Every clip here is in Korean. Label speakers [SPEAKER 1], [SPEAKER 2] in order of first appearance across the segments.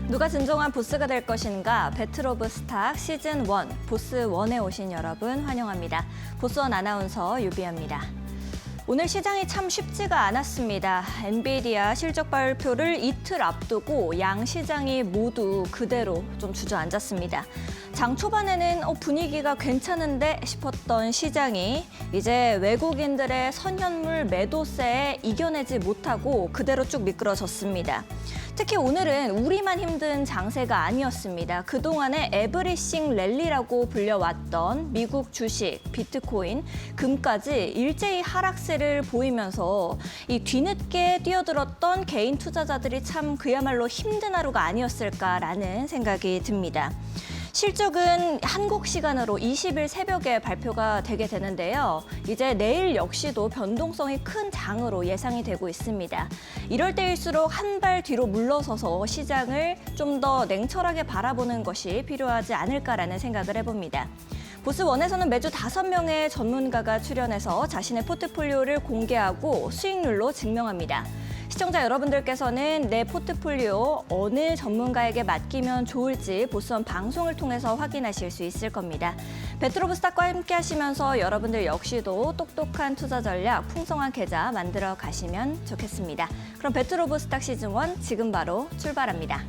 [SPEAKER 1] 누가 진정한 보스가 될 것인가? 배틀 오브 스탁 시즌 1 보스 1에 오신 여러분 환영합니다. 보스1 아나운서 유비아입니다. 오늘 시장이 참 쉽지가 않았습니다. 엔비디아 실적 발표를 이틀 앞두고 양 시장이 모두 그대로 좀 주저앉았습니다. 장 초반에는 분위기가 괜찮은데 싶었던 시장이 이제 외국인들의 선현물 매도세에 이겨내지 못하고 그대로 쭉 미끄러졌습니다. 특히 오늘은 우리만 힘든 장세가 아니었습니다. 그동안의 에브리싱 랠리라고 불려왔던 미국 주식, 비트코인, 금까지 일제히 하락세를 보이면서 이 뒤늦게 뛰어들었던 개인 투자자들이 참 그야말로 힘든 하루가 아니었을까라는 생각이 듭니다. 실적은 한국 시간으로 20일 새벽에 발표가 되게 되는데요. 이제 내일 역시도 변동성이 큰 장으로 예상이 되고 있습니다. 이럴 때일수록 한 발 뒤로 물러서서 시장을 좀 더 냉철하게 바라보는 것이 필요하지 않을까라는 생각을 해봅니다. 보스1에서는 매주 5명의 전문가가 출연해서 자신의 포트폴리오를 공개하고 수익률로 증명합니다. 시청자 여러분들께서는 내 포트폴리오 어느 전문가에게 맡기면 좋을지 보스1 방송을 통해서 확인하실 수 있을 겁니다. 배틀 오브 스탁과 함께 하시면서 여러분들 역시도 똑똑한 투자 전략, 풍성한 계좌 만들어 가시면 좋겠습니다. 그럼 배틀 오브 스탁 시즌 1 지금 바로 출발합니다.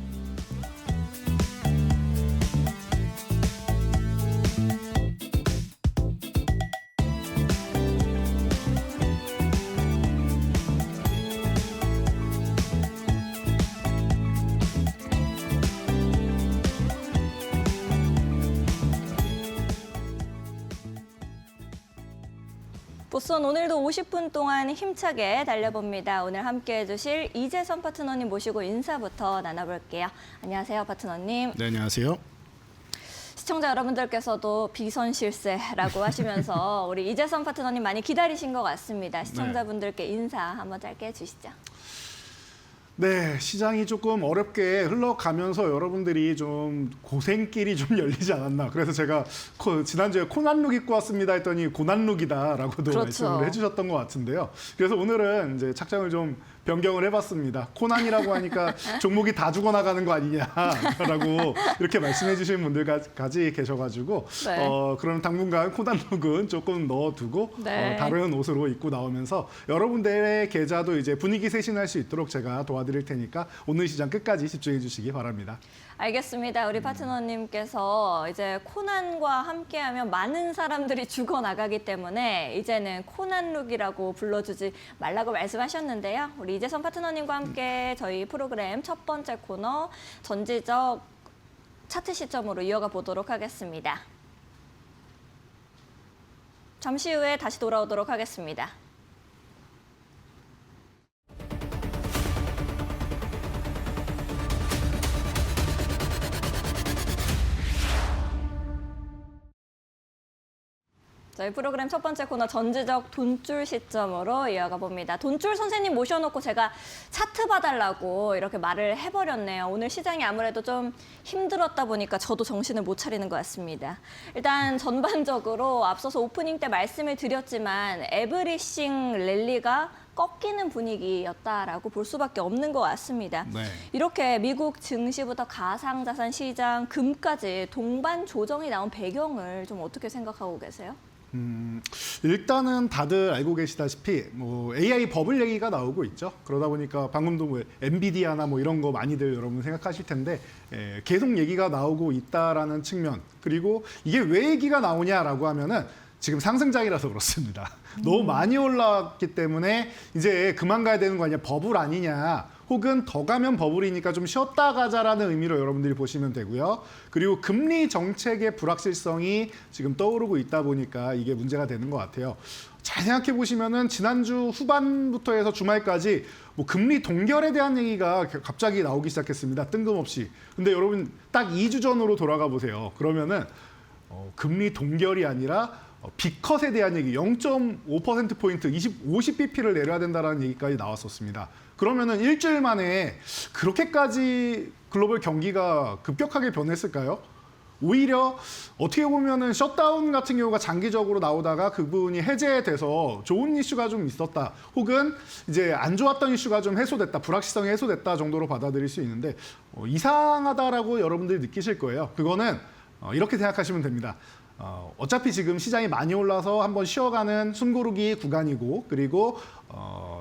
[SPEAKER 1] 보스1 오늘도 50분 동안 힘차게 달려봅니다. 오늘 함께해 주실 이재선 파트너님 모시고 인사부터 나눠볼게요. 안녕하세요, 파트너님.
[SPEAKER 2] 네, 안녕하세요.
[SPEAKER 1] 시청자 여러분들께서도 비선실세라고 하시면서 우리 이재선 파트너님 많이 기다리신 것 같습니다. 시청자분들께 인사 한번 짧게 해주시죠.
[SPEAKER 2] 네, 시장이 조금 어렵게 흘러가면서 여러분들이 좀 고생길이 좀 열리지 않았나. 그래서 제가 지난주에 코난룩 입고 왔습니다 했더니 고난룩이다라고도
[SPEAKER 1] 그렇죠.
[SPEAKER 2] 말씀을 해주셨던 것 같은데요. 그래서 오늘은 이제 착장을 좀 변경을 해봤습니다. 코난이라고 하니까 종목이 다 죽어나가는 거 아니냐라고 이렇게 말씀해 주시는 분들까지 계셔가지고
[SPEAKER 1] 네.
[SPEAKER 2] 그럼 당분간 코난룩은 조금 넣어두고
[SPEAKER 1] 네.
[SPEAKER 2] 다른 옷으로 입고 나오면서 여러분들의 계좌도 이제 분위기 쇄신할 수 있도록 제가 도와드릴 테니까 오늘 시장 끝까지 집중해 주시기 바랍니다.
[SPEAKER 1] 알겠습니다. 우리 파트너님께서 이제 코난과 함께하면 많은 사람들이 죽어나가기 때문에 이제는 코난룩이라고 불러주지 말라고 말씀하셨는데요. 우리 이재선 파트너님과 함께 저희 프로그램 첫 번째 코너 전지적 차트 시점으로 이어가 보도록 하겠습니다. 잠시 후에 다시 돌아오도록 하겠습니다. 저희 프로그램 첫 번째 코너 전지적 돈줄 시점으로 이어가 봅니다. 돈줄 선생님 모셔놓고 제가 차트 봐달라고 이렇게 말을 해버렸네요. 오늘 시장이 아무래도 좀 힘들었다 보니까 저도 정신을 못 차리는 것 같습니다. 일단 전반적으로 앞서서 오프닝 때 말씀을 드렸지만 에브리싱 랠리가 꺾이는 분위기였다라고 볼 수밖에 없는 것 같습니다.
[SPEAKER 2] 네.
[SPEAKER 1] 이렇게 미국 증시부터 가상자산 시장, 금까지 동반 조정이 나온 배경을 좀 어떻게 생각하고 계세요?
[SPEAKER 2] 일단은 다들 알고 계시다시피 AI 버블 얘기가 나오고 있죠. 그러다 보니까 방금도 엔비디아나 이런 거 많이들 여러분 생각하실 텐데 계속 얘기가 나오고 있다라는 측면, 그리고 이게 왜 얘기가 나오냐라고 하면은 지금 상승장이라서 그렇습니다. 너무 많이 올라왔기 때문에 이제 그만 가야 되는 거 아니냐, 버블 아니냐, 혹은 더 가면 버블이니까 좀 쉬었다 가자라는 의미로 여러분들이 보시면 되고요. 그리고 금리 정책의 불확실성이 지금 떠오르고 있다 보니까 이게 문제가 되는 것 같아요. 잘 생각해 보시면은 지난주 후반부터 해서 주말까지 금리 동결에 대한 얘기가 갑자기 나오기 시작했습니다. 뜬금없이. 근데 여러분 딱 2주 전으로 돌아가 보세요. 그러면은 금리 동결이 아니라 빅컷에 대한 얘기, 0.5%포인트, 50bp를 내려야 된다는 얘기까지 나왔었습니다. 그러면은 일주일 만에 그렇게까지 글로벌 경기가 급격하게 변했을까요? 오히려 어떻게 보면은 셧다운 같은 경우가 장기적으로 나오다가 그 부분이 해제돼서 좋은 이슈가 좀 있었다. 혹은 이제 안 좋았던 이슈가 좀 해소됐다. 불확실성이 해소됐다 정도로 받아들일 수 있는데 이상하다라고 여러분들이 느끼실 거예요. 그거는 이렇게 생각하시면 됩니다. 어차피 지금 시장이 많이 올라서 한번 쉬어가는 숨고르기 구간이고 그리고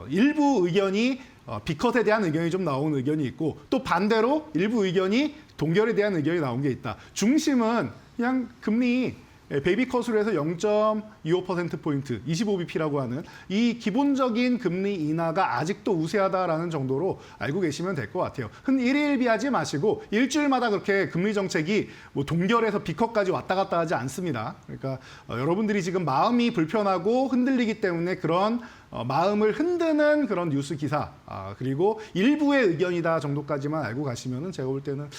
[SPEAKER 2] 일부 의견이 B컷에 대한 의견이 좀 나온 의견이 있고 또 반대로 일부 의견이 동결에 대한 의견이 나온 게 있다. 중심은 그냥 금리 베이비컷으로 해서 0.25%포인트, 25bp라고 하는 이 기본적인 금리 인하가 아직도 우세하다라는 정도로 알고 계시면 될 것 같아요. 일희일비하지 마시고 일주일마다 그렇게 금리 정책이 뭐 동결해서 B컷까지 왔다 갔다 하지 않습니다. 그러니까 여러분들이 지금 마음이 불편하고 흔들리기 때문에 그런 마음을 흔드는 그런 뉴스 기사 그리고 일부의 의견이다 정도까지만 알고 가시면은 제가 볼 때는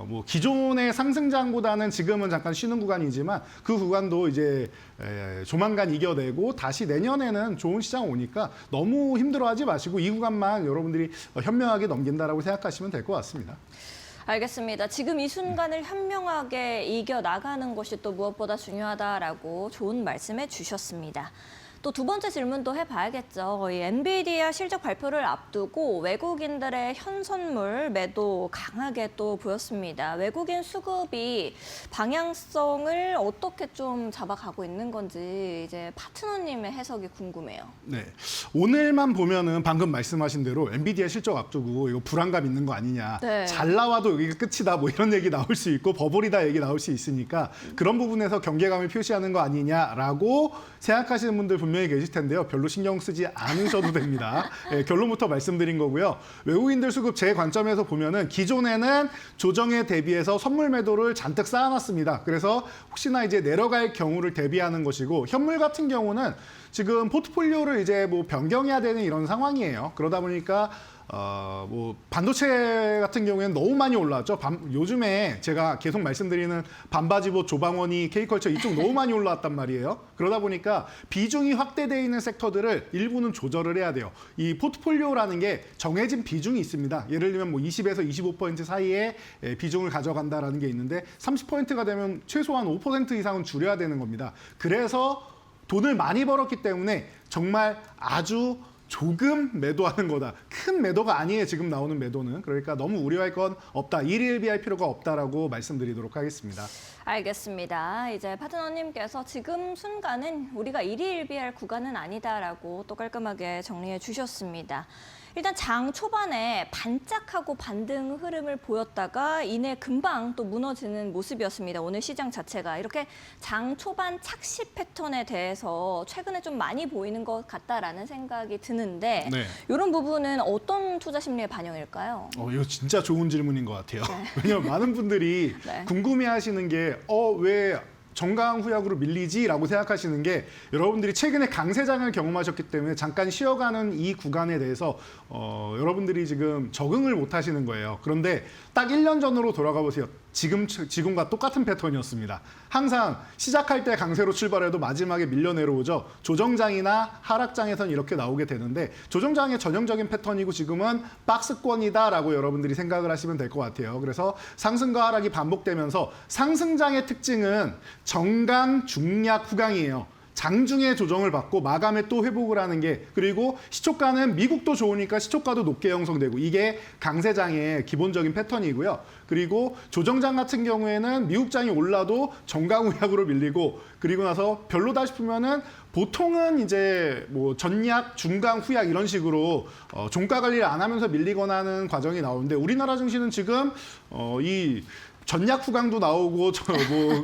[SPEAKER 2] 뭐 기존의 상승장보다는 지금은 잠깐 쉬는 구간이지만 그 구간도 이제 조만간 이겨내고 다시 내년에는 좋은 시장 오니까 너무 힘들어하지 마시고 이 구간만 여러분들이 현명하게 넘긴다라고 생각하시면 될 것 같습니다.
[SPEAKER 1] 알겠습니다. 지금 이 순간을 현명하게 이겨나가는 것이 또 무엇보다 중요하다라고 좋은 말씀해 주셨습니다. 또 두 번째 질문도 해봐야겠죠. 이 엔비디아 실적 발표를 앞두고 외국인들의 현선물 매도 강하게 또 보였습니다. 외국인 수급이 방향성을 어떻게 좀 잡아가고 있는 건지 이제 파트너님의 해석이 궁금해요.
[SPEAKER 2] 네, 오늘만 보면은 방금 말씀하신 대로 엔비디아 실적 앞두고 이거 불안감 있는 거 아니냐.
[SPEAKER 1] 네.
[SPEAKER 2] 잘 나와도 여기가 끝이다 뭐 이런 얘기 나올 수 있고 버블이다 얘기 나올 수 있으니까 그런 부분에서 경계감을 표시하는 거 아니냐라고 생각하시는 분들 분명히 계실 텐데요. 별로 신경 쓰지 않으셔도 됩니다. 네, 결론부터 말씀드린 거고요. 외국인들 수급 제 관점에서 보면은 기존에는 조정에 대비해서 선물 매도를 잔뜩 쌓아놨습니다. 그래서 혹시나 이제 내려갈 경우를 대비하는 것이고 현물 같은 경우는 지금 포트폴리오를 이제 뭐 변경해야 되는 이런 상황이에요. 그러다 보니까 뭐 반도체 같은 경우에는 너무 많이 올라왔죠. 요즘에 제가 계속 말씀드리는 반바지보, 조방원이, K컬처 이쪽 너무 많이 올라왔단 말이에요. 그러다 보니까 비중이 확대되어 있는 섹터들을 일부는 조절을 해야 돼요. 이 포트폴리오라는 게 정해진 비중이 있습니다. 예를 들면 뭐 20에서 25% 사이에 비중을 가져간다라는 게 있는데 30%가 되면 최소한 5% 이상은 줄여야 되는 겁니다. 그래서 돈을 많이 벌었기 때문에 정말 아주 조금 매도하는 거다. 큰 매도가 아니에요. 지금 나오는 매도는. 그러니까 너무 우려할 건 없다. 일희일비할 필요가 없다라고 말씀드리도록 하겠습니다.
[SPEAKER 1] 알겠습니다. 이제 파트너님께서 지금 순간은 우리가 일희일비할 구간은 아니다라고 또 깔끔하게 정리해 주셨습니다. 일단 장 초반에 반짝하고 반등 흐름을 보였다가 이내 금방 또 무너지는 모습이었습니다. 오늘 시장 자체가 이렇게 장 초반 착시 패턴에 대해서 최근에 좀 많이 보이는 것 같다라는 생각이 드는데
[SPEAKER 2] 네.
[SPEAKER 1] 이런 부분은 어떤 투자 심리의 반영일까요?
[SPEAKER 2] 이거 진짜 좋은 질문인 것 같아요.
[SPEAKER 1] 네.
[SPEAKER 2] 왜냐하면 많은 분들이
[SPEAKER 1] 네.
[SPEAKER 2] 궁금해하시는 게 왜 정강 후약으로 밀리지라고 생각하시는 게 여러분들이 최근에 강세장을 경험하셨기 때문에 잠깐 쉬어가는 이 구간에 대해서 여러분들이 지금 적응을 못 하시는 거예요. 그런데 딱 1년 전으로 돌아가 보세요. 지금과 똑같은 패턴이었습니다. 항상 시작할 때 강세로 출발해도 마지막에 밀려 내려오죠. 조정장이나 하락장에선 이렇게 나오게 되는데 조정장의 전형적인 패턴이고 지금은 박스권이다라고 여러분들이 생각을 하시면 될 것 같아요. 그래서 상승과 하락이 반복되면서 상승장의 특징은 정강, 중약, 후강이에요. 장중에 조정을 받고 마감에 또 회복을 하는 게 그리고 시초가는 미국도 좋으니까 시초가도 높게 형성되고 이게 강세장의 기본적인 패턴이고요. 그리고 조정장 같은 경우에는 미국장이 올라도 정강 후약으로 밀리고 그리고 나서 별로다 싶으면은 보통은 이제 뭐 전약, 중강, 후약 이런 식으로 종가 관리를 안 하면서 밀리거나 하는 과정이 나오는데 우리나라 증시는 지금 이 전약 후강도 나오고 뭐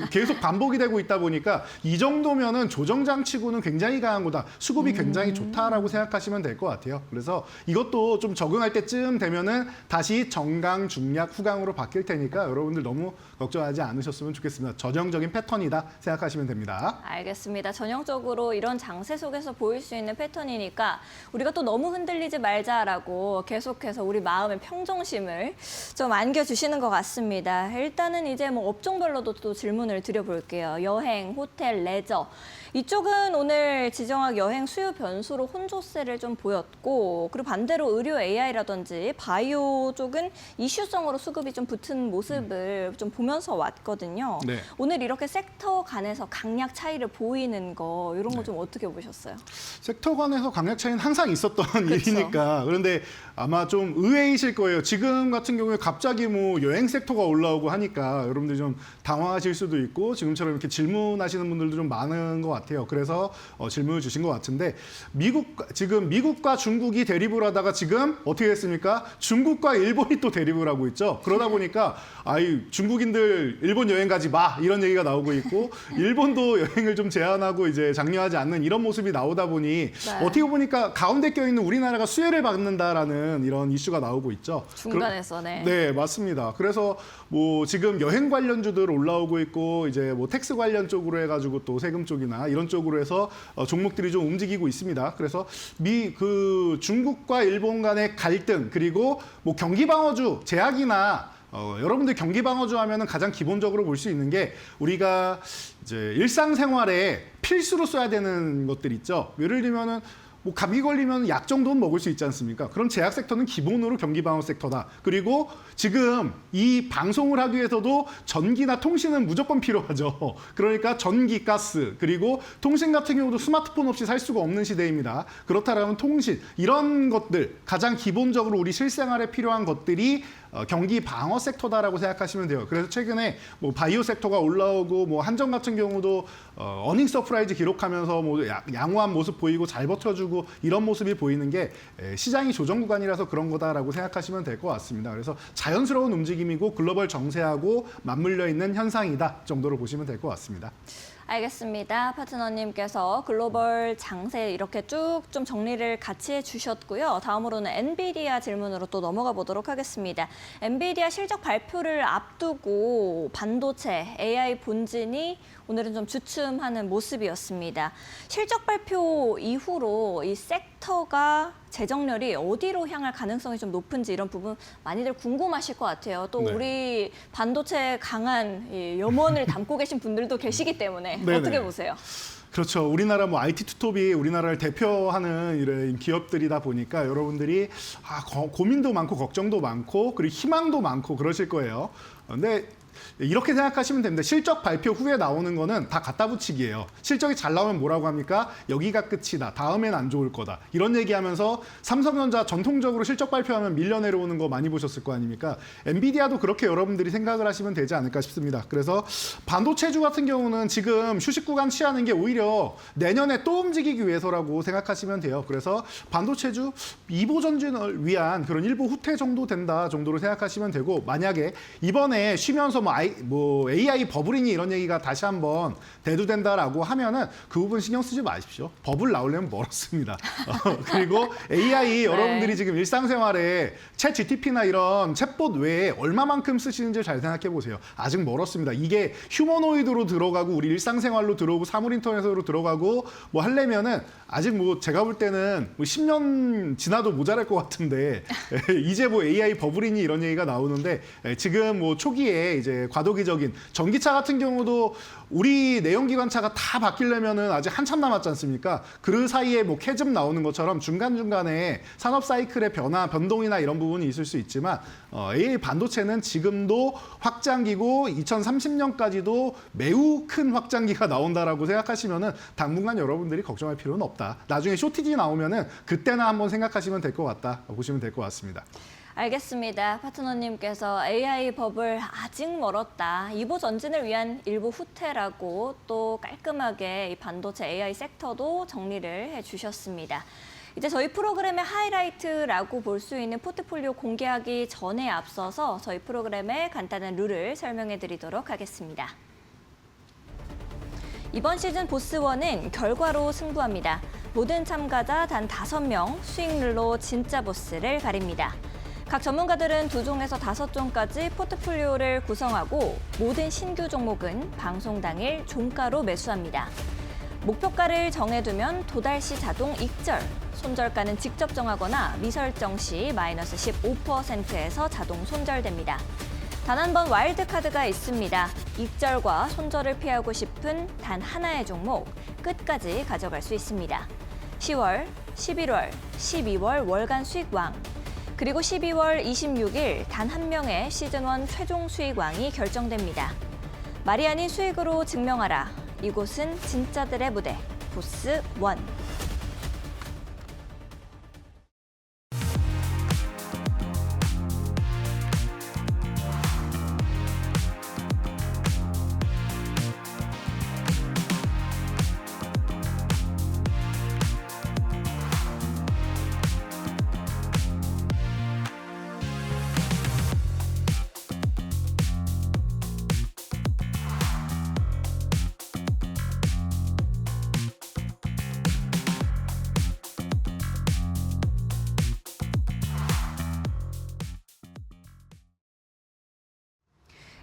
[SPEAKER 2] 계속 반복이 되고 있다 보니까 이 정도면은 조정장치고는 굉장히 강한 거다. 수급이 굉장히 좋다라고 생각하시면 될 것 같아요. 그래서 이것도 좀 적응할 때쯤 되면은 다시 정강, 중약, 후강으로 바뀔 테니까 여러분들 너무 걱정하지 않으셨으면 좋겠습니다. 전형적인 패턴이다 생각하시면 됩니다.
[SPEAKER 1] 알겠습니다. 전형적으로 이런 장세 속에서 보일 수 있는 패턴이니까 우리가 또 너무 흔들리지 말자라고 계속해서 우리 마음의 평정심을 좀 안겨주시는 것 같습니다. 일단은 이제 뭐 업종별로도 또 질문을 드려볼게요. 여행, 호텔, 레저. 이쪽은 오늘 지정학 여행 수요 변수로 혼조세를 좀 보였고, 그리고 반대로 의료 AI라든지 바이오 쪽은 이슈성으로 수급이 좀 붙은 모습을 좀 보면서 왔거든요.
[SPEAKER 2] 네.
[SPEAKER 1] 오늘 이렇게 섹터 간에서 강약 차이를 보이는 거 이런 거 좀 어떻게 보셨어요?
[SPEAKER 2] 섹터 간에서 강약 차이는 항상 있었던
[SPEAKER 1] 그쵸.
[SPEAKER 2] 일이니까. 그런데 아마 좀 의외이실 거예요. 지금 같은 경우에 갑자기 뭐 여행 섹터가 올라오고 하니까 여러분들이 좀 당황하실 수도 있고 지금처럼 이렇게 질문하시는 분들도 좀 많은 것 같아요. 그래서 질문을 주신 것 같은데 지금 미국과 중국이 대립을 하다가 지금 어떻게 됐습니까? 중국과 일본이 또 대립을 하고 있죠. 그러다 보니까 중국인들 일본 여행 가지 마 이런 얘기가 나오고 있고 일본도 여행을 좀 제한하고 이제 장려하지 않는 이런 모습이 나오다 보니 어떻게 보니까 가운데 껴있는 우리나라가 수혜를 받는다라는 이런 이슈가 나오고 있죠.
[SPEAKER 1] 중간에서, 네.
[SPEAKER 2] 네, 맞습니다. 그래서 뭐 지금 여행 관련주들 올라오고 있고 이제 뭐 텍스 관련 쪽으로 해가지고 또 세금 쪽이나 이런 쪽으로 해서 종목들이 좀 움직이고 있습니다. 그래서 중국과 일본 간의 갈등 그리고 뭐 경기 방어주 제약이나 여러분들 경기 방어주 하면은 가장 기본적으로 볼 수 있는 게 우리가 이제 일상생활에 필수로 써야 되는 것들 있죠. 예를 들면은 뭐 감기 걸리면 약 정도는 먹을 수 있지 않습니까? 그럼 제약 섹터는 기본으로 경기 방어 섹터다. 그리고 지금 이 방송을 하기 위해서도 전기나 통신은 무조건 필요하죠. 그러니까 전기, 가스, 그리고 통신 같은 경우도 스마트폰 없이 살 수가 없는 시대입니다. 그렇다면 통신, 이런 것들 가장 기본적으로 우리 실생활에 필요한 것들이 경기 방어 섹터다라고 생각하시면 돼요. 그래서 최근에 뭐 바이오 섹터가 올라오고 뭐 한정 같은 경우도 어닝 서프라이즈 기록하면서 뭐 양호한 모습 보이고 잘 버텨주고 이런 모습이 보이는 게 시장이 조정 구간이라서 그런 거다라고 생각하시면 될 것 같습니다. 그래서 자연스러운 움직임이고 글로벌 정세하고 맞물려 있는 현상이다 정도로 보시면 될 것 같습니다.
[SPEAKER 1] 알겠습니다. 파트너님께서 글로벌 장세 이렇게 쭉 좀 정리를 같이 해주셨고요. 다음으로는 엔비디아 질문으로 또 넘어가 보도록 하겠습니다. 엔비디아 실적 발표를 앞두고 반도체, AI 본진이 오늘은 좀 주춤하는 모습이었습니다. 실적 발표 이후로 이 섹터가 재정렬이 어디로 향할 가능성이 좀 높은지 이런 부분 많이들 궁금하실 것 같아요. 또
[SPEAKER 2] 네.
[SPEAKER 1] 우리 반도체 강한 이 염원을 담고 계신 분들도 계시기 때문에
[SPEAKER 2] 네네.
[SPEAKER 1] 어떻게 보세요?
[SPEAKER 2] 그렇죠. 우리나라 뭐 IT 투톱이 우리나라를 대표하는 이런 기업들이다 보니까 여러분들이 고민도 많고 걱정도 많고 그리고 희망도 많고 그러실 거예요. 근데 이렇게 생각하시면 됩니다. 실적 발표 후에 나오는 거는 다 갖다 붙이기예요. 실적이 잘 나오면 뭐라고 합니까? 여기가 끝이다. 다음엔 안 좋을 거다. 이런 얘기하면서 삼성전자 전통적으로 실적 발표하면 밀려 내려오는 거 많이 보셨을 거 아닙니까? 엔비디아도 그렇게 여러분들이 생각을 하시면 되지 않을까 싶습니다. 그래서 반도체주 같은 경우는 지금 휴식 구간 취하는 게 오히려 내년에 또 움직이기 위해서라고 생각하시면 돼요. 그래서 반도체주 2보 전진을 위한 그런 일부 후퇴 정도 된다 정도로 생각하시면 되고 만약에 이번에 쉬면서 뭐 AI 버블이니 이런 얘기가 다시 한번 대두된다라고 하면은 그 부분 신경 쓰지 마십시오. 버블 나오려면 멀었습니다. 그리고 AI 여러분들이 지금 일상생활에 챗 GTP나 이런 챗봇 외에 얼마만큼 쓰시는지 잘 생각해 보세요. 아직 멀었습니다. 이게 휴머노이드로 들어가고 우리 일상생활로 들어오고 사물 인터넷으로 들어가고 뭐 하려면은 아직 뭐 제가 볼 때는 뭐 10년 지나도 모자랄 것 같은데 이제 뭐 AI 버블이니 이런 얘기가 나오는데 지금 뭐 초기에 이제 과도기적인 전기차 같은 경우도 우리 내연기관차가 다 바뀌려면은 아직 한참 남았지 않습니까? 그 사이에 뭐 캐즘 나오는 것처럼 중간중간에 산업 사이클의 변동이나 이런 부분이 있을 수 있지만 AI 반도체는 지금도 확장기고 2030년까지도 매우 큰 확장기가 나온다라고 생각하시면은 당분간 여러분들이 걱정할 필요는 없다. 나중에 쇼티지 나오면은 그때나 한번 생각하시면 될 것 같다. 보시면 될 것 같습니다.
[SPEAKER 1] 알겠습니다. 파트너님께서 AI 버블 아직 멀었다. 2보 전진을 위한 일부 후퇴라고 또 깔끔하게 이 반도체 AI 섹터도 정리를 해주셨습니다. 이제 저희 프로그램의 하이라이트라고 볼 수 있는 포트폴리오 공개하기 전에 앞서서 저희 프로그램의 간단한 룰을 설명해 드리도록 하겠습니다. 이번 시즌 보스1은 결과로 승부합니다. 모든 참가자 단 5명, 수익률로 진짜 보스를 가립니다. 각 전문가들은 2종에서 5종까지 포트폴리오를 구성하고 모든 신규 종목은 방송 당일 종가로 매수합니다. 목표가를 정해두면 도달 시 자동 익절, 손절가는 직접 정하거나 미설정 시 마이너스 15%에서 자동 손절됩니다. 단 한 번 와일드카드가 있습니다. 익절과 손절을 피하고 싶은 단 하나의 종목, 끝까지 가져갈 수 있습니다. 10월, 11월, 12월 월간 수익왕, 그리고 12월 26일 단 한 명의 시즌1 최종 수익왕이 결정됩니다. 말이 아닌 수익으로 증명하라. 이곳은 진짜들의 무대, 보스1.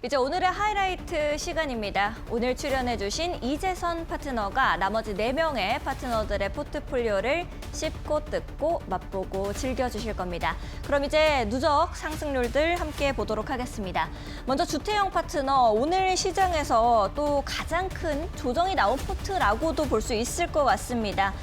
[SPEAKER 1] 이제 오늘의 하이라이트 시간입니다. 오늘 출연해주신 이재선 파트너가 나머지 4명의 파트너들의 포트폴리오를 씹고 뜯고 맛보고 즐겨주실 겁니다. 그럼 이제 누적 상승률들 함께 보도록 하겠습니다. 먼저 주태영 파트너, 오늘 시장에서 또 가장 큰 조정이 나온 포트라고도 볼 수 있을 것 같습니다.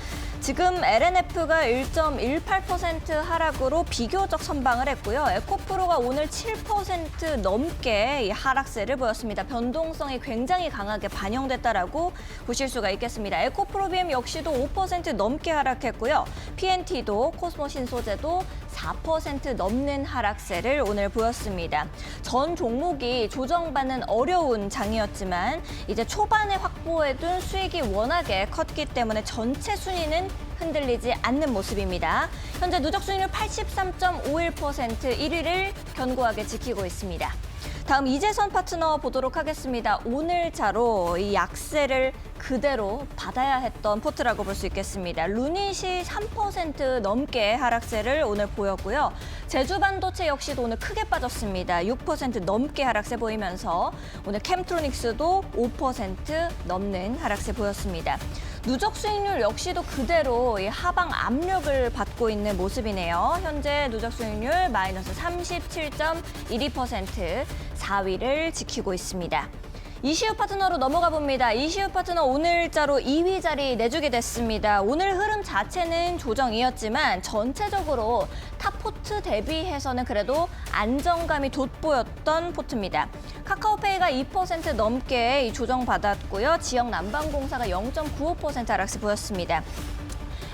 [SPEAKER 1] 지금 LNF가 1.18% 하락으로 비교적 선방을 했고요. 에코프로가 오늘 7% 넘게 하락세를 보였습니다. 변동성이 굉장히 강하게 반영됐다라고 보실 수가 있겠습니다. 에코프로비엠 역시도 5% 넘게 하락했고요. PNT도 코스모 신소재도 4% 넘는 하락세를 오늘 보였습니다. 전 종목이 조정받는 어려운 장이었지만 이제 초반에 확보해둔 수익이 워낙에 컸기 때문에 전체 순위는 흔들리지 않는 모습입니다. 현재 누적 수익률 83.51%, 1위를 견고하게 지키고 있습니다. 다음 이재선 파트너 보도록 하겠습니다. 오늘자로 이 약세를 그대로 받아야 했던 포트라고 볼 수 있겠습니다. 루닛이 3% 넘게 하락세를 오늘 보였고요. 제주반도체 역시도 오늘 크게 빠졌습니다. 6% 넘게 하락세 보이면서 오늘 캠트로닉스도 5% 넘는 하락세 보였습니다. 누적 수익률 역시도 그대로 이 하방 압력을 받고 있는 모습이네요. 현재 누적 수익률 마이너스 37.12%, 4위를 지키고 있습니다. 이시우 파트너로 넘어가 봅니다. 이시우 파트너 오늘자로 2위 자리 내주게 됐습니다. 오늘 흐름 자체는 조정이었지만 전체적으로 탑 포트 대비해서는 그래도 안정감이 돋보였던 포트입니다. 카카오페이가 2% 넘게 조정받았고요. 지역 난방공사가 0.95% 하락세 보였습니다.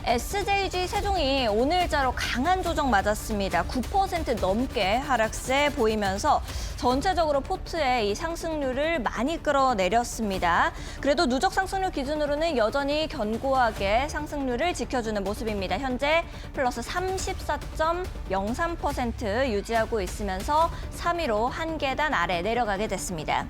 [SPEAKER 1] SJG 세종이 오늘자로 강한 조정 맞았습니다. 9% 넘게 하락세 보이면서 전체적으로 포트의 이 상승률을 많이 끌어내렸습니다. 그래도 누적 상승률 기준으로는 여전히 견고하게 상승률을 지켜주는 모습입니다. 현재 플러스 34.03% 유지하고 있으면서 3위로 한 계단 아래 내려가게 됐습니다.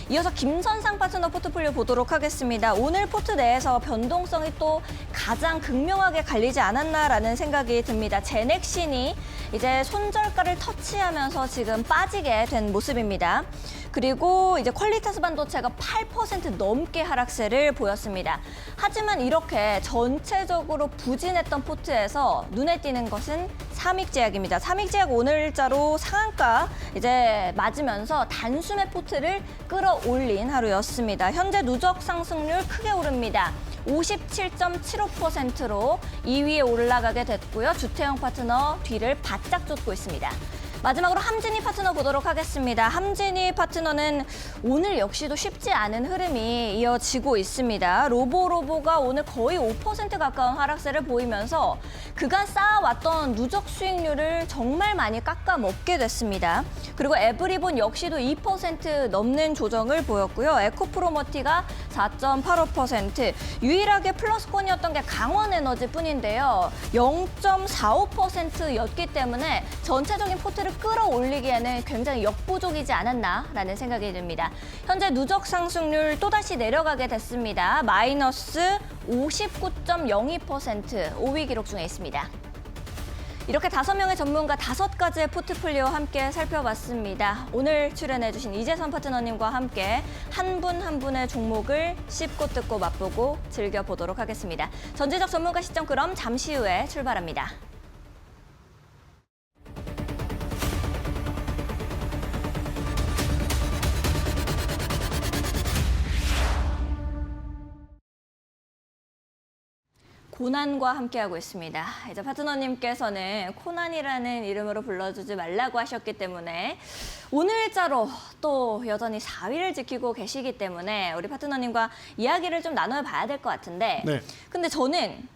[SPEAKER 1] 이어서 김선상 파트너 포트폴리오 보도록 하겠습니다. 오늘 포트 내에서 변동성이 또 가장 극명하게 갈리지 않았나라는 생각이 듭니다. 제넥신이 이제 손절가를 터치하면서 지금 빠지게 된 모습입니다. 그리고 이제 퀄리타스 반도체가 8% 넘게 하락세를 보였습니다. 하지만 이렇게 전체적으로 부진했던 포트에서 눈에 띄는 것은 삼익제약입니다. 삼익제약 오늘자로 상한가 이제 맞으면서 단숨에 포트를 끌어올린 하루였습니다. 현재 누적 상승률 크게 오릅니다. 57.75%로 2위에 올라가게 됐고요. 주태영 파트너 뒤를 바짝 쫓고 있습니다. 마지막으로 함진이 파트너 보도록 하겠습니다. 함진이 파트너는 오늘 역시도 쉽지 않은 흐름이 이어지고 있습니다. 로보가 오늘 거의 5% 가까운 하락세를 보이면서 그간 쌓아왔던 누적 수익률을 정말 많이 깎아먹게 됐습니다. 그리고 에브리본 역시도 2% 넘는 조정을 보였고요. 에코프로머티가 4.85%, 유일하게 플러스권이었던 게 강원에너지뿐인데요. 0.45%였기 때문에 전체적인 포트를 끌어올리기에는 굉장히 역부족이지 않았나라는 생각이 듭니다. 현재 누적 상승률 또다시 내려가게 됐습니다. 마이너스 59.02%, 5위 기록 중에 있습니다. 이렇게 5명의 전문가 5가지의 포트폴리오 함께 살펴봤습니다. 오늘 출연해주신 이재선 파트너님과 함께 한 분 한 분의 종목을 씹고 뜯고 맛보고 즐겨보도록 하겠습니다. 전지적 전문가 시점 그럼 잠시 후에 출발합니다. 고난과 함께하고 있습니다. 이제 파트너님께서는 코난이라는 이름으로 불러주지 말라고 하셨기 때문에 오늘자로 또 여전히 4위를 지키고 계시기 때문에 우리 파트너님과 이야기를 좀 나눠봐야 될 것 같은데
[SPEAKER 2] 네.
[SPEAKER 1] 근데 저는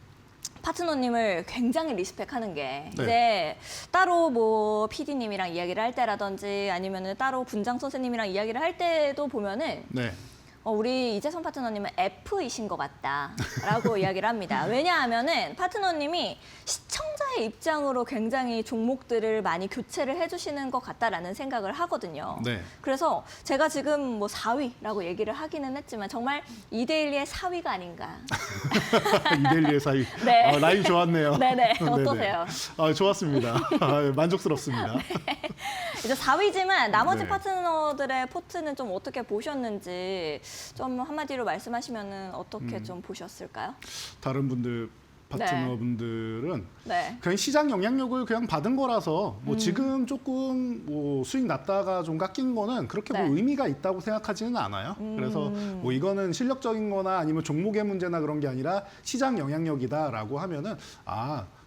[SPEAKER 1] 파트너님을 굉장히 리스펙하는 게
[SPEAKER 2] 네.
[SPEAKER 1] 이제 따로 뭐 PD님이랑 이야기를 할 때라든지 아니면은 따로 분장 선생님이랑 이야기를 할 때도 보면은
[SPEAKER 2] 네.
[SPEAKER 1] 우리 이재성 파트너님은 F이신 것 같다라고 이야기를 합니다. 왜냐하면은 파트너님이 시청자의 입장으로 굉장히 종목들을 많이 교체를 해주시는 것 같다라는 생각을 하거든요.
[SPEAKER 2] 네.
[SPEAKER 1] 그래서 제가 지금 뭐 4위라고 얘기를 하기는 했지만 정말 2대1의 4위가 아닌가.
[SPEAKER 2] 이델리의 사이.
[SPEAKER 1] 네.
[SPEAKER 2] 라임 좋았네요.
[SPEAKER 1] 네네. 어떠세요?
[SPEAKER 2] 좋았습니다. 만족스럽습니다.
[SPEAKER 1] 이제 4위지만 나머지
[SPEAKER 2] 네.
[SPEAKER 1] 파트너들의 포트는 좀 어떻게 보셨는지 좀 한마디로 말씀하시면은 어떻게 좀 보셨을까요?
[SPEAKER 2] 다른 분들 파트너분들은
[SPEAKER 1] 네.
[SPEAKER 2] 그냥 시장 영향력을 그냥 받은 거라서 뭐 지금 조금 뭐 수익 났다가 좀 깎인 거는 그렇게
[SPEAKER 1] 네.
[SPEAKER 2] 뭐 의미가 있다고 생각하지는 않아요. 그래서 뭐 이거는 실력적인 거나 아니면 종목의 문제나 그런 게 아니라 시장 영향력이다라고 하면은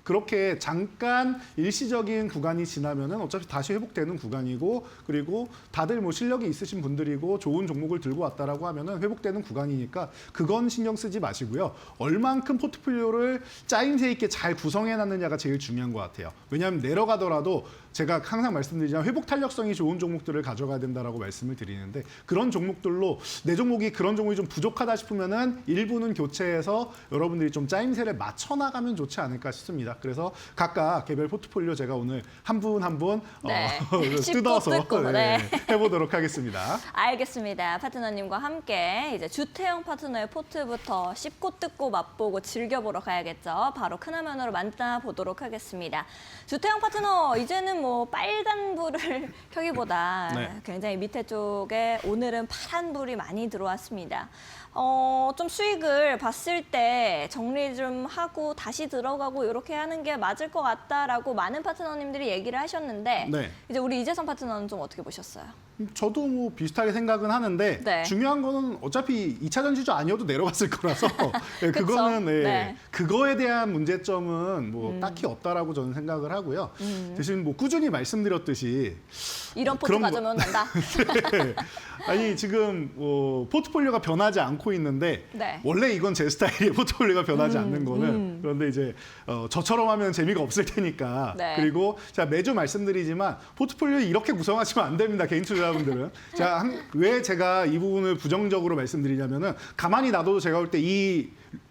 [SPEAKER 2] 그렇게 잠깐 일시적인 구간이 지나면은 어차피 다시 회복되는 구간이고 그리고 다들 뭐 실력이 있으신 분들이고 좋은 종목을 들고 왔다라고 하면은 회복되는 구간이니까 그건 신경 쓰지 마시고요. 얼만큼 포트폴리오를 짜임새 있게 잘 구성해 놨느냐가 제일 중요한 것 같아요. 왜냐하면 내려가더라도 제가 항상 말씀드리지만 회복 탄력성이 좋은 종목들을 가져가야 된다라고 말씀을 드리는데 그런 종목들로 내 종목이 그런 종목이 좀 부족하다 싶으면은 일부는 교체해서 여러분들이 좀 짜임새를 맞춰 나가면 좋지 않을까 싶습니다. 그래서 각각 개별 포트폴리오 제가 오늘 한 분 한 분
[SPEAKER 1] 네.
[SPEAKER 2] 뜯어서
[SPEAKER 1] 씹고 뜯고, 네.
[SPEAKER 2] 해보도록 하겠습니다.
[SPEAKER 1] 알겠습니다. 파트너님과 함께 이제 주태영 파트너의 포트부터 씹고 뜯고 맛보고 즐겨보러 가야겠죠. 바로 큰 화면으로 만나보도록 하겠습니다. 주태영 파트너 이제는 뭐 빨간 불을 켜기보다
[SPEAKER 2] 네.
[SPEAKER 1] 굉장히 밑에 쪽에 오늘은 파란 불이 많이 들어왔습니다. 좀 수익을 봤을 때 정리 좀 하고 다시 들어가고 이렇게 하는 게 맞을 것 같다라고 많은 파트너님들이 얘기를 하셨는데
[SPEAKER 2] 네.
[SPEAKER 1] 이제 우리 이재성 파트너는 좀 어떻게 보셨어요?
[SPEAKER 2] 저도 뭐 비슷하게 생각은 하는데
[SPEAKER 1] 네.
[SPEAKER 2] 중요한 거는 어차피 2차 전지주 아니어도 내려갔을 거라서 예,
[SPEAKER 1] 그쵸?
[SPEAKER 2] 그거는
[SPEAKER 1] 네.
[SPEAKER 2] 그거에 대한 문제점은 뭐 딱히 없다라고 저는 생각을 하고요. 대신 뭐 꾸준히 말씀드렸듯이
[SPEAKER 1] 이런 포트
[SPEAKER 2] 그런 거-
[SPEAKER 1] 가져오면 난다.
[SPEAKER 2] 아니 지금 포트폴리오가 변하지 않고 있는데
[SPEAKER 1] 네.
[SPEAKER 2] 원래 이건 제 스타일이에요. 포트폴리오가 변하지 않는 거는 그런데 이제 저처럼 하면 재미가 없을 테니까
[SPEAKER 1] 네.
[SPEAKER 2] 그리고 제가 매주 말씀드리지만 포트폴리오 이렇게 구성하시면 안 됩니다. 개인 투자자분들은 왜 제가 이 부분을 부정적으로 말씀드리냐면은 가만히 놔둬도 제가 볼 때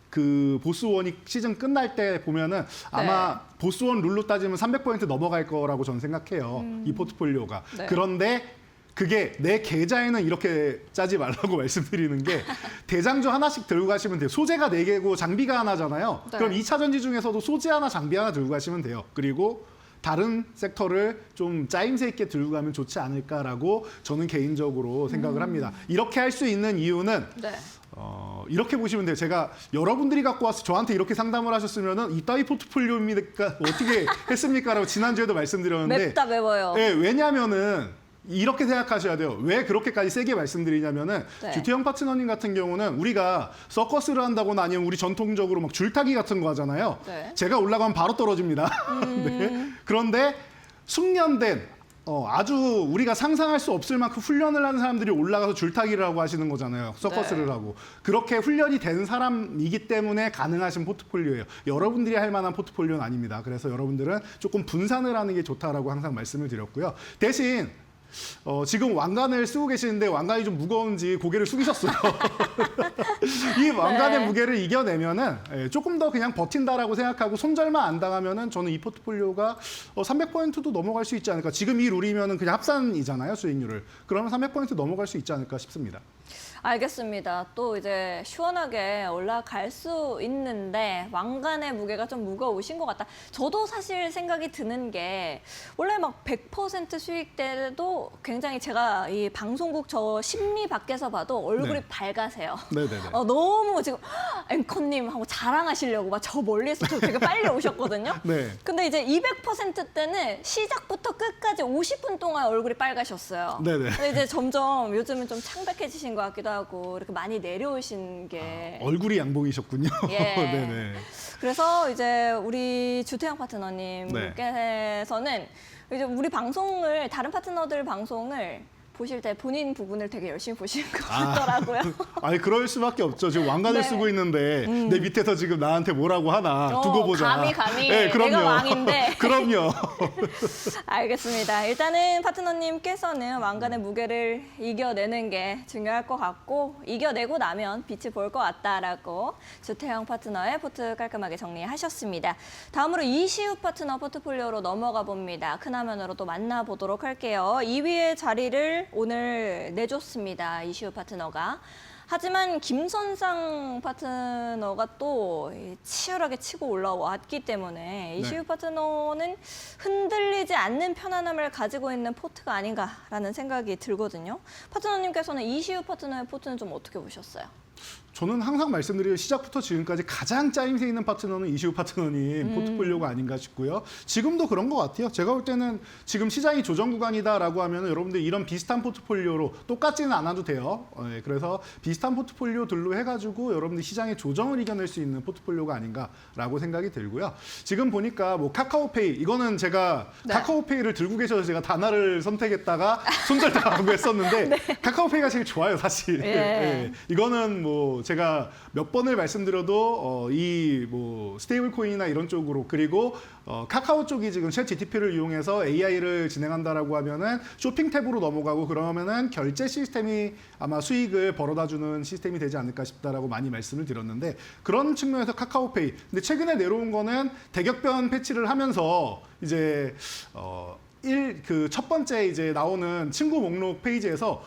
[SPEAKER 2] 그 보스원이 시즌 끝날 때 보면은 아마 보스원 룰로 따지면 300% 넘어갈 거라고 저는 생각해요. 이 포트폴리오가.
[SPEAKER 1] 네.
[SPEAKER 2] 그런데 그게 내 계좌에는 이렇게 짜지 말라고 말씀드리는 게 대장주 하나씩 들고 가시면 돼요. 소재가 4개고 장비가 하나잖아요.
[SPEAKER 1] 네.
[SPEAKER 2] 그럼 2차 전지 중에서도 소재 하나, 장비 하나 들고 가시면 돼요. 그리고 다른 섹터를 좀 짜임새 있게 들고 가면 좋지 않을까라고 저는 개인적으로 생각을 합니다. 이렇게 할 수 있는 이유는
[SPEAKER 1] 네.
[SPEAKER 2] 이렇게 보시면 돼요. 제가 여러분들이 갖고 와서 저한테 이렇게 상담을 하셨으면은 이따위 포트폴리오입니까? 어떻게 했습니까라고 지난주에도 말씀드렸는데
[SPEAKER 1] 맵다 매워요.
[SPEAKER 2] 네, 왜냐하면은 이렇게 생각하셔야 돼요. 왜 그렇게까지 세게 말씀드리냐면은
[SPEAKER 1] 네.
[SPEAKER 2] 주태영 파트너님 같은 경우는 우리가 서커스를 한다거나 아니면 우리 전통적으로 막 줄타기 같은 거 하잖아요.
[SPEAKER 1] 네.
[SPEAKER 2] 제가 올라가면 바로 떨어집니다. 네. 그런데 숙련된 아주 우리가 상상할 수 없을 만큼 훈련을 하는 사람들이 올라가서 줄타기를 하고 하시는 거잖아요. 서커스를
[SPEAKER 1] 네.
[SPEAKER 2] 하고. 그렇게 훈련이 된 사람이기 때문에 가능하신 포트폴리오예요. 여러분들이 할 만한 포트폴리오는 아닙니다. 그래서 여러분들은 조금 분산을 하는 게 좋다라고 항상 말씀을 드렸고요. 대신 지금 왕관을 쓰고 계시는데 왕관이 좀 무거운지 고개를 숙이셨어요. 이 왕관의
[SPEAKER 1] 네.
[SPEAKER 2] 무게를 이겨내면은 조금 더 그냥 버틴다라고 생각하고 손절만 안 당하면은 저는 이 포트폴리오가 300%도 넘어갈 수 있지 않을까. 지금 이 룰이면은 그냥 합산이잖아요, 수익률을. 그러면 300% 넘어갈 수 있지 않을까 싶습니다.
[SPEAKER 1] 알겠습니다. 또 이제 시원하게 올라갈 수 있는데 왕관의 무게가 좀 무거우신 것 같다. 저도 사실 생각이 드는 게 원래 막 100% 수익 때도 굉장히 제가 이 방송국 저 심리 밖에서 봐도 얼굴이
[SPEAKER 2] 네.
[SPEAKER 1] 밝아세요.
[SPEAKER 2] 네네네.
[SPEAKER 1] 너무 지금 앵커님 하고 자랑하시려고 막 저 멀리서 저 되게 빨리 오셨거든요.
[SPEAKER 2] 네.
[SPEAKER 1] 근데 이제 200% 때는 시작부터 끝까지 50분 동안 얼굴이 빨가셨어요.
[SPEAKER 2] 네네.
[SPEAKER 1] 근데 이제 점점 요즘은 좀 창백해지신 것 것 같기도 하고 이렇게 많이 내려오신 게
[SPEAKER 2] 얼굴이 양봉이셨군요.
[SPEAKER 1] 예.
[SPEAKER 2] 네네.
[SPEAKER 1] 그래서 이제 우리 주태영 파트너님께서는 이제 우리 방송을 다른 파트너들 방송을 보실 때 본인 부분을 되게 열심히 보시는 것 같더라고요.
[SPEAKER 2] 아니 그럴 수밖에 없죠. 지금 왕관을
[SPEAKER 1] 네.
[SPEAKER 2] 쓰고 있는데 내 밑에서 지금 나한테 뭐라고 하나 두고 보자.
[SPEAKER 1] 감히.
[SPEAKER 2] 네, 그럼요.
[SPEAKER 1] 내가 왕인데.
[SPEAKER 2] 그럼요.
[SPEAKER 1] 알겠습니다. 일단은 파트너님께서는 왕관의 무게를 이겨내는 게 중요할 것 같고 이겨내고 나면 빛이 볼 것 같다라고 주태영 파트너의 포트 깔끔하게 정리하셨습니다. 다음으로 이시우 파트너 포트폴리오로 넘어가 봅니다. 큰 화면으로 또 만나보도록 할게요. 2위의 자리를 오늘 내줬습니다. 이시우 파트너가. 하지만 김선상 파트너가 또 치열하게 치고 올라왔기 때문에 이시우 파트너는 흔들리지 않는 편안함을 가지고 있는 포트가 아닌가라는 생각이 들거든요. 파트너님께서는 이시우 파트너의 포트는 좀 어떻게 보셨어요?
[SPEAKER 2] 저는 항상 말씀드리는 시작부터 지금까지 가장 짜임새 있는 파트너는 이시우 파트너님 포트폴리오가 아닌가 싶고요. 지금도 그런 것 같아요. 제가 볼 때는 지금 시장이 조정 구간이다라고 하면 여러분들 이런 비슷한 포트폴리오로 똑같지는 않아도 돼요. 그래서 비슷한 포트폴리오들로 해가지고 여러분들 시장의 조정을 이겨낼 수 있는 포트폴리오가 아닌가라고 생각이 들고요. 지금 보니까 뭐 카카오페이 이거는 제가
[SPEAKER 1] 네.
[SPEAKER 2] 카카오페이를 들고 계셔서 제가 단어를 선택했다가 손절당하고 했었는데
[SPEAKER 1] 네.
[SPEAKER 2] 카카오페이가 제일 좋아요, 사실.
[SPEAKER 1] 예.
[SPEAKER 2] 이거는 뭐 제가 몇 번을 말씀드려도 이 뭐 스테이블 코인이나 이런 쪽으로 그리고 카카오 쪽이 지금 챗 GTP를 이용해서 AI를 진행한다라고 하면은 쇼핑 탭으로 넘어가고 그러면은 결제 시스템이 아마 수익을 벌어다주는 시스템이 되지 않을까 싶다라고 많이 말씀을 드렸는데 그런 측면에서 카카오페이. 근데 최근에 내려온 거는 대격변 패치를 하면서 이제 그 첫 번째 이제 나오는 친구 목록 페이지에서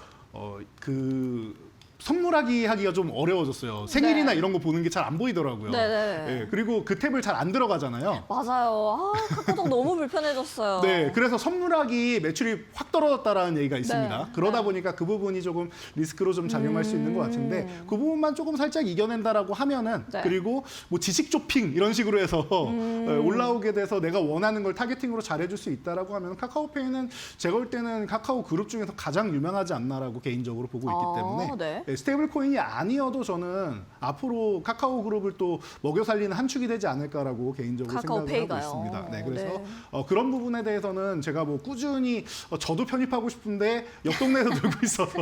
[SPEAKER 2] 선물하기 하기가 좀 어려워졌어요. 생일이나
[SPEAKER 1] 네.
[SPEAKER 2] 이런 거 보는 게 잘 안 보이더라고요.
[SPEAKER 1] 네네.
[SPEAKER 2] 예, 그리고 그 탭을 잘 안 들어가잖아요.
[SPEAKER 1] 맞아요. 카카오톡 너무 불편해졌어요.
[SPEAKER 2] 네, 그래서 선물하기 매출이 확 떨어졌다라는 얘기가 있습니다.
[SPEAKER 1] 네.
[SPEAKER 2] 그러다
[SPEAKER 1] 네.
[SPEAKER 2] 보니까 그 부분이 조금 리스크로 좀 작용할 수 있는 것 같은데 그 부분만 조금 살짝 이겨낸다라고 하면은
[SPEAKER 1] 네.
[SPEAKER 2] 그리고 뭐 지식 쇼핑 이런 식으로 해서 올라오게 돼서 내가 원하는 걸 타겟팅으로 잘해줄 수 있다라고 하면 카카오페이는 제가 볼 때는 카카오 그룹 중에서 가장 유명하지 않나라고 개인적으로 보고 있기 때문에
[SPEAKER 1] 네.
[SPEAKER 2] 스테이블 코인이 아니어도 저는 앞으로 카카오 그룹을 또 먹여 살리는 한 축이 되지 않을까라고 개인적으로 생각을
[SPEAKER 1] 카카오페이가요.
[SPEAKER 2] 하고 있습니다. 네, 그래서
[SPEAKER 1] 네.
[SPEAKER 2] 그런 부분에 대해서는 제가 뭐 꾸준히 저도 편입하고 싶은데 옆 동네에서 들고 있어서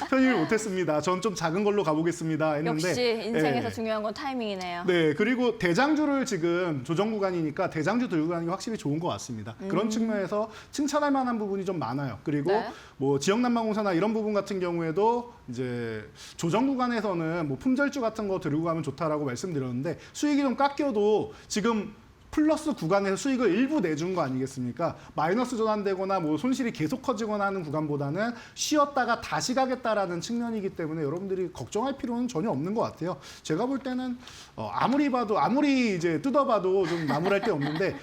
[SPEAKER 2] 편입을 못했습니다. 전 좀 작은 걸로 가보겠습니다 했는데
[SPEAKER 1] 역시 인생에서
[SPEAKER 2] 네.
[SPEAKER 1] 중요한 건 타이밍이네요.
[SPEAKER 2] 네, 그리고 대장주를 지금 조정 구간이니까 대장주 들고 가는 게 확실히 좋은 것 같습니다. 그런 측면에서 칭찬할 만한 부분이 좀 많아요. 그리고
[SPEAKER 1] 네.
[SPEAKER 2] 뭐 지역난방공사나 이런 부분 같은 경우에도 이제 조정 구간에서는 뭐 품절주 같은 거 들고 가면 좋다라고 말씀드렸는데 수익이 좀 깎여도 지금 플러스 구간에서 수익을 일부 내준 거 아니겠습니까? 마이너스 전환되거나 뭐 손실이 계속 커지거나 하는 구간보다는 쉬었다가 다시 가겠다라는 측면이기 때문에 여러분들이 걱정할 필요는 전혀 없는 것 같아요. 제가 볼 때는 아무리 봐도 아무리 이제 뜯어봐도 좀 나무랄 데 없는데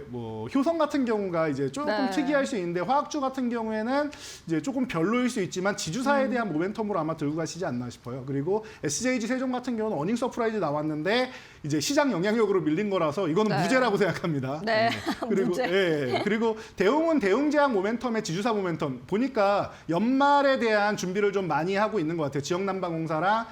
[SPEAKER 2] 뭐 효성 같은 경우가 이제 조금
[SPEAKER 1] 네.
[SPEAKER 2] 특이할 수 있는데 화학주 같은 경우에는 이제 조금 별로일 수 있지만 지주사에 대한 모멘텀으로 아마 들고 가시지 않나 싶어요. 그리고 SJG 세종 같은 경우는 어닝 서프라이즈 나왔는데 이제 시장 영향력으로 밀린 거라서 이거는
[SPEAKER 1] 네.
[SPEAKER 2] 무죄라고 생각합니다.
[SPEAKER 1] 네.
[SPEAKER 2] 그리고
[SPEAKER 1] 무죄.
[SPEAKER 2] 그리고 대웅은 대웅제약 모멘텀의 지주사 모멘텀 보니까 연말에 대한 준비를 좀 많이 하고 있는 것 같아요. 지역난방공사랑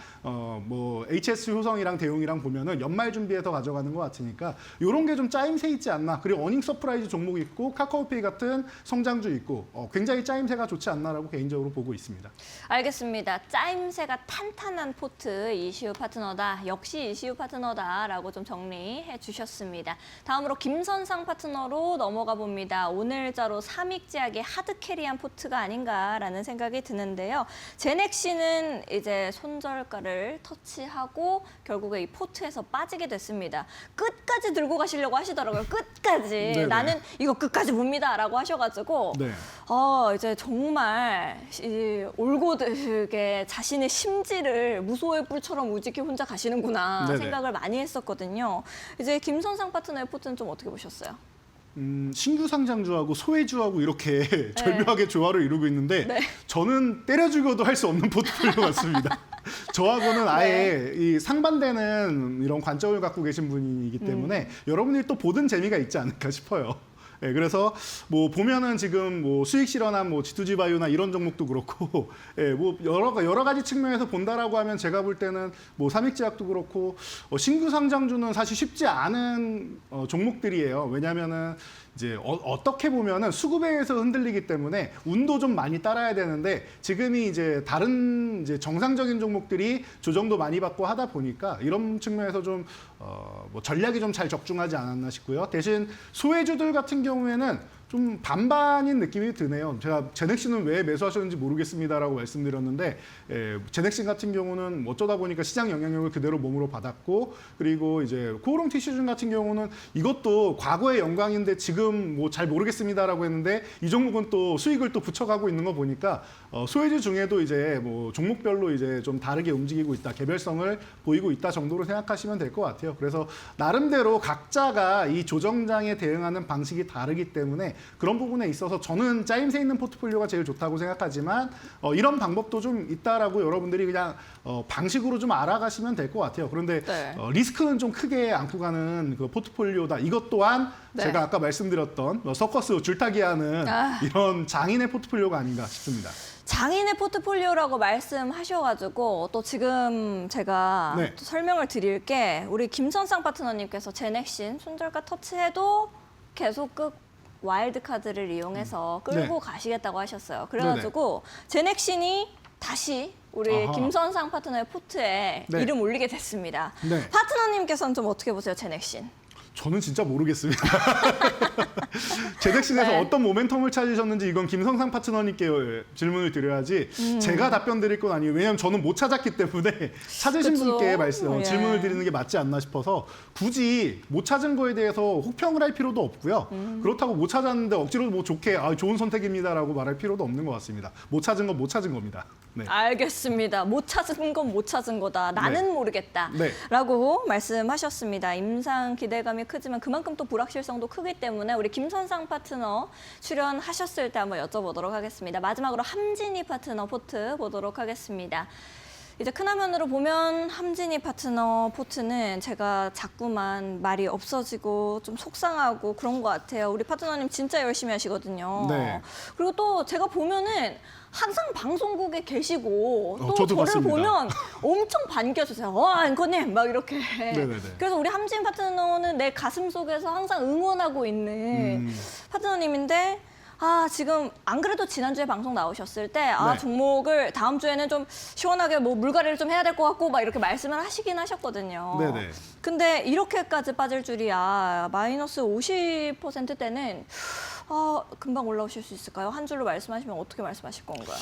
[SPEAKER 2] 뭐 HS 효성이랑 대웅이랑 보면은 연말 준비해서 가져가는 것 같으니까 이런 게 좀 짜임새 있지 않나. 그리고 어닝 서프라이즈 종목 있고 카카오페이 같은 성장주 있고 굉장히 짜임새가 좋지 않나라고 개인적으로 보고 있습니다.
[SPEAKER 1] 알겠습니다. 짜임새가 탄탄한 포트 이시우 파트너다. 역시 이시우 파트너다라고 좀 정리해 주셨습니다. 다음으로 김선상 파트너로 넘어가 봅니다. 오늘자로 삼익제약의 하드캐리한 포트가 아닌가라는 생각이 드는데요. 제넥시는 이제 손절가를 터치하고 결국에 이 포트에서 빠지게 됐습니다. 끝까지 들고 가시려고 하시더라고요. 끝까지.
[SPEAKER 2] 네네.
[SPEAKER 1] 나는 이거 끝까지 봅니다라고 하셔가지고
[SPEAKER 2] 네.
[SPEAKER 1] 이제 정말 올고들게 자신의 심지를 무소의 뿔처럼 우직히 혼자 가시는구나
[SPEAKER 2] 네네.
[SPEAKER 1] 생각을 많이 했었거든요. 이제 김선상 파트너의 포트는 좀 어떻게 보셨어요?
[SPEAKER 2] 신규 상장주하고 소외주하고 이렇게 절묘하게 조화를 이루고 있는데
[SPEAKER 1] 네.
[SPEAKER 2] 저는 때려 죽여도 할 수 없는 포트폴리오 같습니다. 저하고는 아예 이 상반되는 이런 관점을 갖고 계신 분이기 때문에 여러분들이 또 보던 재미가 있지 않을까 싶어요. 예, 그래서 뭐 보면은 지금 뭐 수익 실현한 뭐 G2G 바이오나 이런 종목도 그렇고, 예, 뭐 여러 가지 측면에서 본다라고 하면 제가 볼 때는 뭐 삼익제약도 그렇고 신규 상장주는 사실 쉽지 않은 종목들이에요. 왜냐하면은 이제 어떻게 보면은 수급에서 흔들리기 때문에 운도 좀 많이 따라야 되는데 지금이 이제 다른 이제 정상적인 종목들이 조정도 많이 받고 하다 보니까 이런 측면에서 좀 뭐 전략이 좀 잘 적중하지 않았나 싶고요. 대신 소외주들 같은 경우에는 좀 반반인 느낌이 드네요. 제가 제넥신은 왜 매수하셨는지 모르겠습니다라고 말씀드렸는데 제넥신 같은 경우는 어쩌다 보니까 시장 영향력을 그대로 몸으로 받았고 그리고 이제 코오롱 티슈즌 같은 경우는 이것도 과거의 영광인데 지금 뭐 잘 모르겠습니다라고 했는데 이 종목은 또 수익을 또 붙여가고 있는 거 보니까 소외주 중에도 이제 뭐 종목별로 이제 좀 다르게 움직이고 있다, 개별성을 보이고 있다 정도로 생각하시면 될 것 같아요. 그래서 나름대로 각자가 이 조정장에 대응하는 방식이 다르기 때문에 그런 부분에 있어서 저는 짜임새 있는 포트폴리오가 제일 좋다고 생각하지만 이런 방법도 좀 있다라고 여러분들이 그냥 방식으로 좀 알아가시면 될 것 같아요. 그런데
[SPEAKER 1] 네.
[SPEAKER 2] 리스크는 좀 크게 안고 가는 그 포트폴리오다. 이것 또한
[SPEAKER 1] 네.
[SPEAKER 2] 제가 아까 말씀드렸던 서커스 줄타기하는 이런 장인의 포트폴리오가 아닌가 싶습니다.
[SPEAKER 1] 장인의 포트폴리오라고 말씀하셔가지고 또 지금 제가
[SPEAKER 2] 네.
[SPEAKER 1] 또 설명을 드릴 게 우리 김선상 파트너님께서 제넥신 손절가 터치해도 계속 와일드 카드를 이용해서 끌고 가시겠다고 하셨어요. 그래가지고 제넥신이 다시 우리
[SPEAKER 2] 아하.
[SPEAKER 1] 김선상 파트너의 포트에
[SPEAKER 2] 네.
[SPEAKER 1] 이름 올리게 됐습니다.
[SPEAKER 2] 네.
[SPEAKER 1] 파트너님께서는 좀 어떻게 보세요, 제넥신?
[SPEAKER 2] 저는 진짜 모르겠습니다. 제넥신에서
[SPEAKER 1] 네.
[SPEAKER 2] 어떤 모멘텀을 찾으셨는지 이건 김성상 파트너님께 질문을 드려야지 제가 답변 드릴 건 아니에요. 왜냐하면 저는 못 찾았기 때문에 찾으신
[SPEAKER 1] 그쵸?
[SPEAKER 2] 분께
[SPEAKER 1] 예.
[SPEAKER 2] 질문을 드리는 게 맞지 않나 싶어서 굳이 못 찾은 거에 대해서 혹평을 할 필요도 없고요. 그렇다고 못 찾았는데 억지로 뭐 좋게 좋은 선택입니다라고 말할 필요도 없는 것 같습니다. 못 찾은 건 못 찾은 겁니다. 네.
[SPEAKER 1] 알겠습니다. 못 찾은 건 못 찾은 거다. 나는
[SPEAKER 2] 네.
[SPEAKER 1] 모르겠다.
[SPEAKER 2] 네.
[SPEAKER 1] 라고 말씀하셨습니다. 임상 기대감이 크지만 그만큼 또 불확실성도 크기 때문에 우리 김선상 파트너 출연하셨을 때 한번 여쭤보도록 하겠습니다. 마지막으로 함진희 파트너 포트 보도록 하겠습니다. 이제 큰 화면으로 보면 함진희 파트너 포트는 제가 자꾸만 말이 없어지고 좀 속상하고 그런 것 같아요. 우리 파트너님 진짜 열심히 하시거든요.
[SPEAKER 2] 네.
[SPEAKER 1] 그리고 또 제가 보면은 항상 방송국에 계시고 또
[SPEAKER 2] 저도
[SPEAKER 1] 저를
[SPEAKER 2] 봤습니다.
[SPEAKER 1] 보면 엄청 반겨주세요. 앵커님 막 이렇게.
[SPEAKER 2] 네네네.
[SPEAKER 1] 그래서 우리 함진 파트너는 내 가슴 속에서 항상 응원하고 있는 파트너님인데 지금 안 그래도 지난주에 방송 나오셨을 때
[SPEAKER 2] 네.
[SPEAKER 1] 종목을 다음 주에는 좀 시원하게 뭐 물갈이를 좀 해야 될 것 같고 막 이렇게 말씀을 하시긴 하셨거든요.
[SPEAKER 2] 네네.
[SPEAKER 1] 근데 이렇게까지 빠질 줄이야. 마이너스 50%대는 금방 올라오실 수 있을까요? 한 줄로 말씀하시면 어떻게 말씀하실 건가요?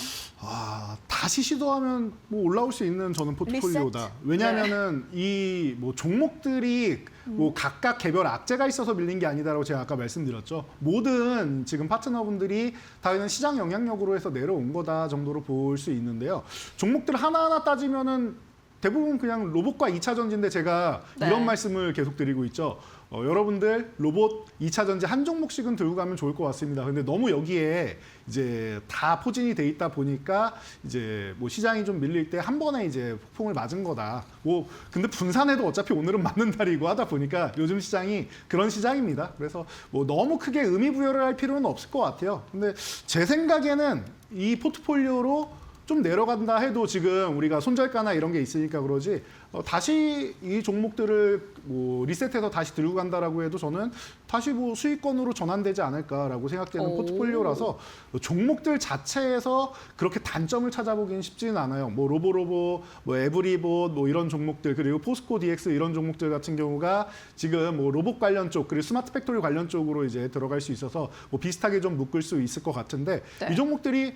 [SPEAKER 2] 다시 시도하면 뭐 올라올 수 있는 저는 포트폴리오다.
[SPEAKER 1] 리셋?
[SPEAKER 2] 왜냐하면은 이 뭐 종목들이 뭐 각각 개별 악재가 있어서 밀린 게 아니다라고 제가 아까 말씀드렸죠. 모든 지금 파트너분들이 다 그냥 시장 영향력으로 해서 내려온 거다 정도로 볼 수 있는데요. 종목들 하나하나 따지면은 대부분 그냥 로봇과 2차 전지인데 제가
[SPEAKER 1] 네.
[SPEAKER 2] 이런 말씀을 계속 드리고 있죠. 여러분들 로봇 2차 전지 한 종목씩은 들고 가면 좋을 것 같습니다. 근데 너무 여기에 이제 다 포진이 돼 있다 보니까 이제 뭐 시장이 좀 밀릴 때 한 번에 이제 폭풍을 맞은 거다. 뭐 근데 분산해도 어차피 오늘은 맞는 날이고 하다 보니까 요즘 시장이 그런 시장입니다. 그래서 뭐 너무 크게 의미 부여를 할 필요는 없을 것 같아요. 근데 제 생각에는 이 포트폴리오로 좀 내려간다 해도 지금 우리가 손절가나 이런 게 있으니까 그러지 다시 이 종목들을 뭐 리셋해서 다시 들고 간다라고 해도 저는 다시 뭐 수익권으로 전환되지 않을까라고 생각되는 포트폴리오라서 종목들 자체에서 그렇게 단점을 찾아보기는 쉽지는 않아요. 뭐 로보로보, 뭐 에브리봇, 뭐 이런 종목들 그리고 포스코 DX 이런 종목들 같은 경우가 지금 뭐 로봇 관련 쪽 그리고 스마트 팩토리 관련 쪽으로 이제 들어갈 수 있어서 뭐 비슷하게 좀 묶을 수 있을 것 같은데
[SPEAKER 1] 네.
[SPEAKER 2] 이 종목들이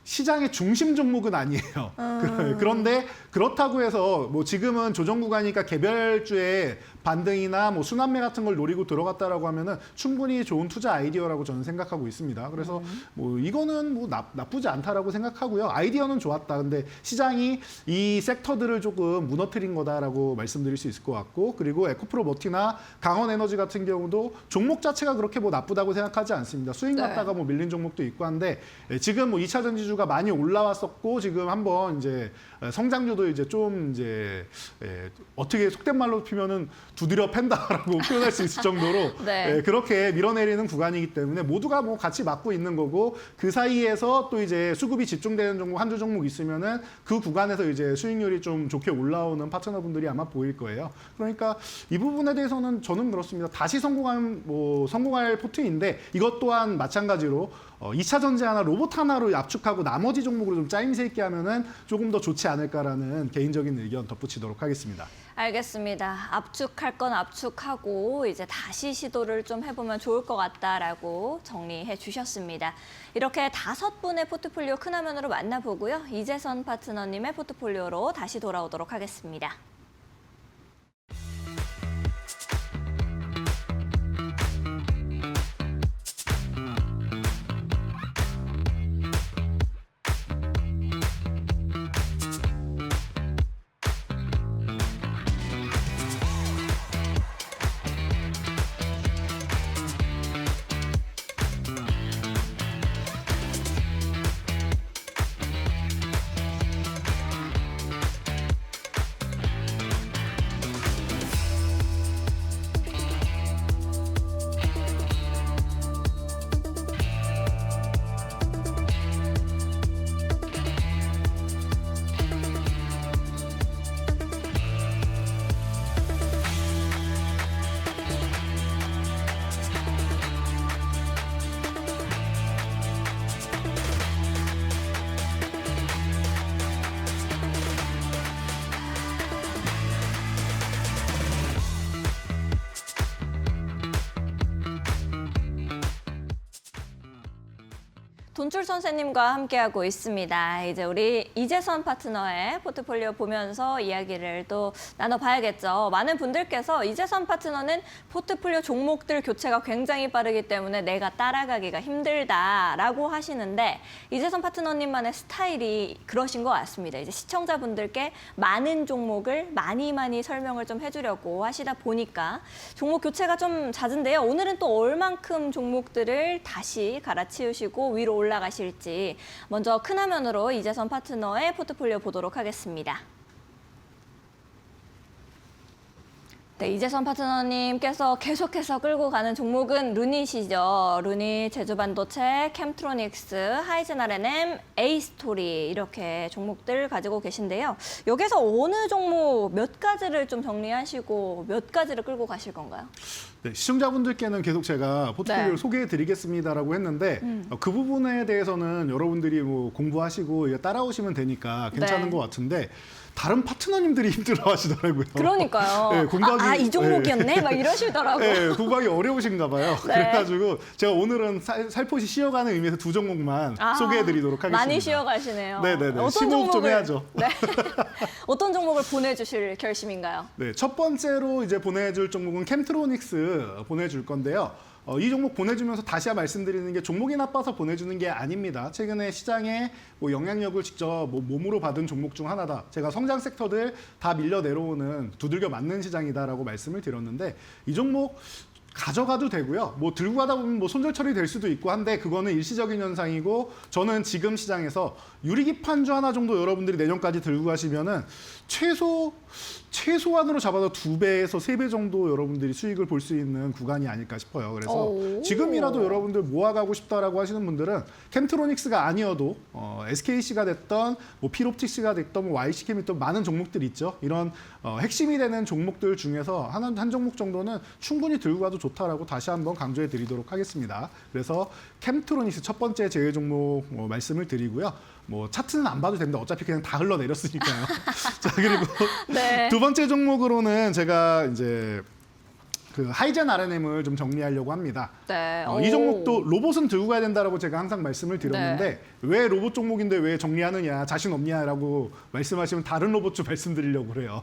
[SPEAKER 2] 시장의 중심 종목은 아니에요. 그런데 그렇다고 해서 뭐 지금은 조정 구간이니까 개별주의 반등이나 뭐 순환매 같은 걸 노리고 들어갔다라고 하면은 충분히 좋은 투자 아이디어라고 저는 생각하고 있습니다. 그래서 뭐 이거는 뭐 나쁘지 않다라고 생각하고요. 아이디어는 좋았다. 근데 시장이 이 섹터들을 조금 무너뜨린 거다라고 말씀드릴 수 있을 것 같고 그리고 에코프로 머티나 강원에너지 같은 경우도 종목 자체가 그렇게 뭐 나쁘다고 생각하지 않습니다. 수익
[SPEAKER 1] 네.
[SPEAKER 2] 났다가 뭐 밀린 종목도 있고 한데 지금 뭐 2차 전지주가 많이 올라왔었고 지금 한번 이제 성장주도 이제 좀 이제 어떻게 속된 말로 피면은 두드려 팬다라고 표현할 수 있을 정도로
[SPEAKER 1] 네.
[SPEAKER 2] 예, 그렇게 밀어내리는 구간이기 때문에 모두가 뭐 같이 맞고 있는 거고 그 사이에서 또 이제 수급이 집중되는 종목 한두 종목 있으면은 그 구간에서 이제 수익률이 좀 좋게 올라오는 파트너분들이 아마 보일 거예요. 그러니까 이 부분에 대해서는 저는 그렇습니다. 다시 성공할 포트인데 이것 또한 마찬가지로 2차 전지 하나, 로봇 하나로 압축하고 나머지 종목으로 좀 짜임새 있게 하면은 조금 더 좋지 않을까라는 개인적인 의견 덧붙이도록 하겠습니다.
[SPEAKER 1] 알겠습니다. 압축할 건 압축하고 이제 다시 시도를 좀 해보면 좋을 것 같다라고 정리해 주셨습니다. 이렇게 5분의 포트폴리오 큰 화면으로 만나보고요. 이재선 파트너님의 포트폴리오로 다시 돌아오도록 하겠습니다. 돈줄 선생님과 함께하고 있습니다. 이제 우리 이재선 파트너의 포트폴리오 보면서 이야기를 또 나눠봐야겠죠. 많은 분들께서 이재선 파트너는 포트폴리오 종목들 교체가 굉장히 빠르기 때문에 내가 따라가기가 힘들다라고 하시는데 이재선 파트너님만의 스타일이 그러신 것 같습니다. 이제 시청자분들께 많은 종목을 많이 설명을 좀 해주려고 하시다 보니까 종목 교체가 좀 잦은데요. 오늘은 또 얼만큼 종목들을 다시 갈아치우시고 위로 올라가실지 먼저 큰 화면으로 이재선 파트너의 포트폴리오 보도록 하겠습니다. 네, 이재선 파트너님께서 계속해서 끌고 가는 종목은 루닛이죠. 루닛, 제주반도체, 캠트로닉스, 하이젠 R&M, A스토리 이렇게 종목들 가지고 계신데요. 여기서 어느 종목 몇 가지를 좀 정리하시고 몇 가지를 끌고 가실 건가요?
[SPEAKER 2] 네, 시청자분들께는 계속 제가 포트폴리오를
[SPEAKER 1] 네.
[SPEAKER 2] 소개해드리겠습니다라고 했는데 그 부분에 대해서는 여러분들이 뭐 공부하시고 이거 따라오시면 되니까 괜찮은
[SPEAKER 1] 네.
[SPEAKER 2] 것 같은데 다른 파트너님들이 힘들어하시더라고요.
[SPEAKER 1] 그러니까요.
[SPEAKER 2] 네, 공부하기
[SPEAKER 1] 이 종목이었네? 막 이러시더라고요.
[SPEAKER 2] 네, 공부하기 어려우신가 봐요.
[SPEAKER 1] 네.
[SPEAKER 2] 그래가지고 제가 오늘은 살포시 쉬어가는 의미에서 2종목만 소개해드리도록 하겠습니다.
[SPEAKER 1] 많이 쉬어가시네요.
[SPEAKER 2] 네네네. 심호흡 좀 해야죠.
[SPEAKER 1] 네. 어떤 종목을 보내주실 결심인가요?
[SPEAKER 2] 네, 첫 번째로 이제 보내줄 종목은 캠트로닉스 보내줄 건데요. 이 종목 보내주면서 다시 말씀드리는 게 종목이 나빠서 보내주는 게 아닙니다. 최근에 시장에 뭐 영향력을 직접 몸으로 받은 종목 중 하나다. 제가 성장 섹터들 다 밀려 내려오는 두들겨 맞는 시장이다라고 말씀을 드렸는데 이 종목 가져가도 되고요. 뭐 들고 가다 보면 뭐 손절 처리될 수도 있고 한데 그거는 일시적인 현상이고 저는 지금 시장에서 유리기판주 하나 정도 여러분들이 내년까지 들고 가시면은 최소한으로 잡아도 2배에서 3배 정도 여러분들이 수익을 볼 수 있는 구간이 아닐까 싶어요. 그래서 지금이라도 여러분들 모아가고 싶다라고 하시는 분들은 캠트로닉스가 아니어도 SKC가 됐던 뭐 필옵틱스가 됐던 뭐 YC캠이 됐던 많은 종목들이 있죠. 이런 핵심이 되는 종목들 중에서 한 종목 정도는 충분히 들고 가도 좋다라고 다시 한번 강조해 드리도록 하겠습니다. 그래서 캠트로닉스 첫 번째 제외 종목 말씀을 드리고요. 뭐 차트는 안 봐도 됩니다. 어차피 그냥 다 흘러내렸으니까요. 자, 그리고
[SPEAKER 1] 네.
[SPEAKER 2] 두 번째 종목으로는 제가 이제 그 하이젠 R&M을 좀 정리하려고 합니다.
[SPEAKER 1] 네.
[SPEAKER 2] 이 종목도 로봇은 들고 가야 된다라고 제가 항상 말씀을 드렸는데 왜 로봇 종목인데 왜 정리하느냐, 자신 없냐라고 말씀하시면 다른 로봇 좀 말씀드리려고 그래요.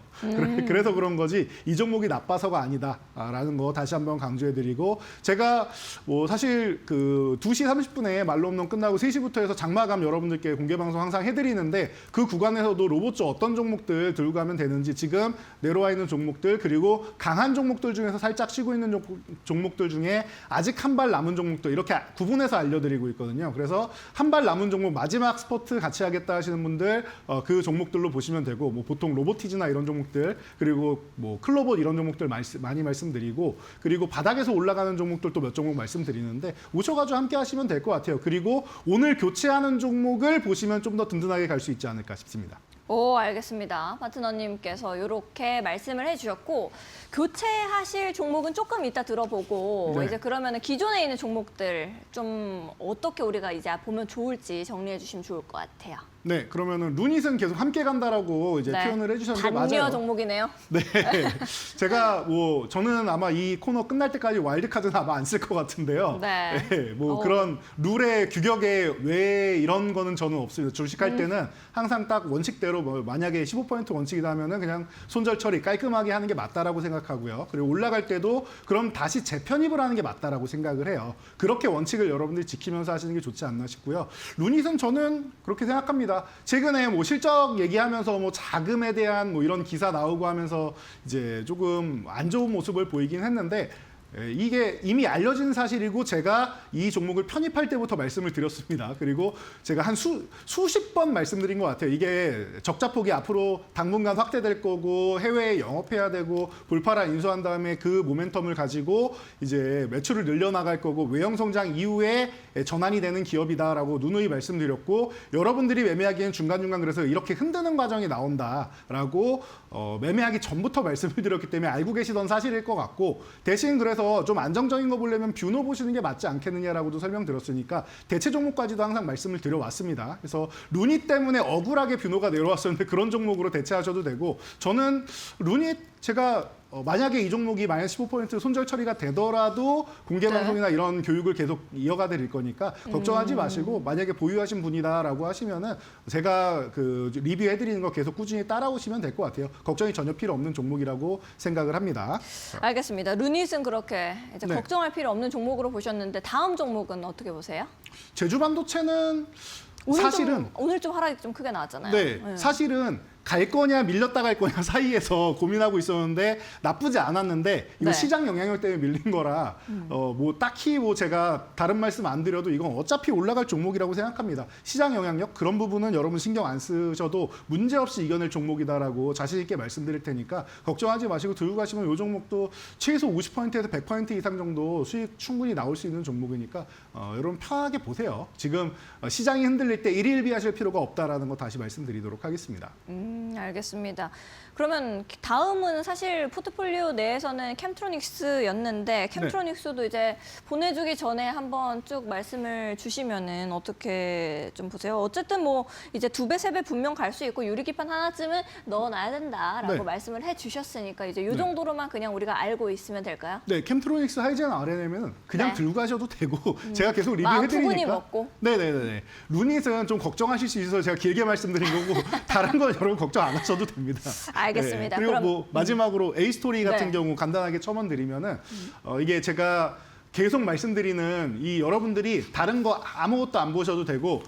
[SPEAKER 2] 그래서 그런 거지 이 종목이 나빠서가 아니다라는 거 다시 한번 강조해드리고 제가 뭐 사실 그 2시 30분에 말로 없는 끝나고 3시부터 해서 장마감 여러분들께 공개 방송 항상 해드리는데 그 구간에서도 로봇 쪽 어떤 종목들 들고 가면 되는지 지금 내려와 있는 종목들 그리고 강한 종목들 중에서 살짝 쉬고 있는 종목들 중에 아직 한 발 남은 종목도 이렇게 구분해서 알려드리고 있거든요. 그래서 한 발 남은 종목 마지막 스포트 같이 하겠다 하시는 분들 그 종목들로 보시면 되고 뭐 보통 로보티즈나 이런 종목들 그리고 뭐 클로봇 이런 종목들 많이 말씀드리고 그리고 바닥에서 올라가는 종목들도 몇 종목 말씀드리는데 오셔가지고 함께 하시면 될 것 같아요. 그리고 오늘 교체하는 종목을 보시면 좀 더 든든하게 갈 수 있지 않을까 싶습니다.
[SPEAKER 1] 오, 알겠습니다. 파트너님께서 이렇게 말씀을 해주셨고 교체하실 종목은 조금 이따 들어보고
[SPEAKER 2] 네.
[SPEAKER 1] 이제 그러면은 기존에 있는 종목들 좀 어떻게 우리가 이제 보면 좋을지 정리해 주시면 좋을 것 같아요.
[SPEAKER 2] 네, 그러면은 루닛은 계속 함께 간다라고 이제 표현을 해주셨는데
[SPEAKER 1] 단여
[SPEAKER 2] 맞아요.
[SPEAKER 1] 종목이네요.
[SPEAKER 2] 네, 제가 뭐 저는 아마 이 코너 끝날 때까지 와일드카드는 아마 안 쓸 것 같은데요.
[SPEAKER 1] 네.
[SPEAKER 2] 뭐 그런 룰의 규격에 왜 이런 거는 저는 없습니다. 주식할 때는 항상 딱 원칙대로 뭐 만약에 15% 원칙이다 하면은 그냥 손절 처리 깔끔하게 하는 게 맞다라고 생각하고요. 그리고 올라갈 때도 그럼 다시 재편입을 하는 게 맞다라고 생각을 해요. 그렇게 원칙을 여러분들이 지키면서 하시는 게 좋지 않나 싶고요. 루닛은 저는 그렇게 생각합니다. 최근에 뭐 실적 얘기하면서 뭐 자금에 대한 뭐 이런 기사 나오고 하면서 이제 조금 안 좋은 모습을 보이긴 했는데 이게 이미 알려진 사실이고 제가 이 종목을 편입할 때부터 말씀을 드렸습니다. 그리고 제가 한 수십 번 말씀드린 것 같아요. 이게 적자폭이 앞으로 당분간 확대될 거고 해외에 영업해야 되고 볼파라 인수한 다음에 그 모멘텀을 가지고 이제 매출을 늘려나갈 거고 외형 성장 이후에 전환이 되는 기업이다라고 누누이 말씀드렸고 여러분들이 매매하기엔 중간중간 그래서 이렇게 흔드는 과정이 나온다라고 매매하기 전부터 말씀을 드렸기 때문에 알고 계시던 사실일 것 같고 대신 그래서 좀 안정적인 거 보려면 뷰노 보시는 게 맞지 않겠느냐라고도 설명드렸으니까 대체 종목까지도 항상 말씀을 드려왔습니다. 그래서 루닛 때문에 억울하게 뷰노가 내려왔었는데 그런 종목으로 대체하셔도 되고 저는 루닛 제가 만약에 이 종목이 마이너스 15% 손절 처리가 되더라도 공개 방송이나 이런 교육을 계속 이어가 드릴 거니까 걱정하지 마시고 만약에 보유하신 분이다라고 하시면은 제가 그 리뷰해 드리는 거 계속 꾸준히 따라오시면 될 것 같아요. 걱정이 전혀 필요 없는 종목이라고 생각을 합니다.
[SPEAKER 1] 알겠습니다. 루닛은 그렇게 이제
[SPEAKER 2] 네.
[SPEAKER 1] 걱정할 필요 없는 종목으로 보셨는데 다음 종목은 어떻게 보세요?
[SPEAKER 2] 제주 반도체는
[SPEAKER 1] 오늘
[SPEAKER 2] 사실은
[SPEAKER 1] 오늘 좀 하락이 좀 크게 나왔잖아요.
[SPEAKER 2] 네, 사실은 갈 거냐 밀렸다 갈 거냐 사이에서 고민하고 있었는데 나쁘지 않았는데 이거
[SPEAKER 1] 네.
[SPEAKER 2] 시장 영향력 때문에 밀린 거라 뭐 딱히 뭐 제가 다른 말씀 안 드려도 이건 어차피 올라갈 종목이라고 생각합니다. 시장 영향력 그런 부분은 여러분 신경 안 쓰셔도 문제없이 이겨낼 종목이다라고 자신 있게 말씀드릴 테니까 걱정하지 마시고 들고 가시면 이 종목도 최소 50%에서 100% 이상 정도 수익 충분히 나올 수 있는 종목이니까 여러분 편하게 보세요. 지금 시장이 흔들릴 때 일일비하실 필요가 없다라는 거 다시 말씀드리도록 하겠습니다.
[SPEAKER 1] 알겠습니다. 그러면 다음은 사실 포트폴리오 내에서는 캠트로닉스였는데 캠트로닉스도 이제 보내주기 전에 한번 쭉 말씀을 주시면은 어떻게 좀 보세요? 어쨌든 뭐 이제 2배, 3배 분명 갈 수 있고 유리기판 하나쯤은 넣어놔야 된다라고
[SPEAKER 2] 네.
[SPEAKER 1] 말씀을 해주셨으니까 이제 이 정도로만 그냥 우리가 알고 있으면 될까요?
[SPEAKER 2] 네, 캠트로닉스 하이젠 RNM은 그냥
[SPEAKER 1] 네.
[SPEAKER 2] 들고 가셔도 되고 제가 계속
[SPEAKER 1] 마음
[SPEAKER 2] 리뷰해드리니까.
[SPEAKER 1] 푸근히 먹고.
[SPEAKER 2] 네네네. 루닛은 좀 걱정하실 수 있어서 제가 길게 말씀드린 거고 다른 건 여러분 걱정 안 하셔도 됩니다.
[SPEAKER 1] 알겠습니다.
[SPEAKER 2] 그리고
[SPEAKER 1] 그럼
[SPEAKER 2] 뭐 마지막으로 A 스토리 같은
[SPEAKER 1] 네.
[SPEAKER 2] 경우 간단하게 첨언드리면은 이게 제가 계속 말씀드리는 이 여러분들이 다른 거 아무것도 안 보셔도 되고.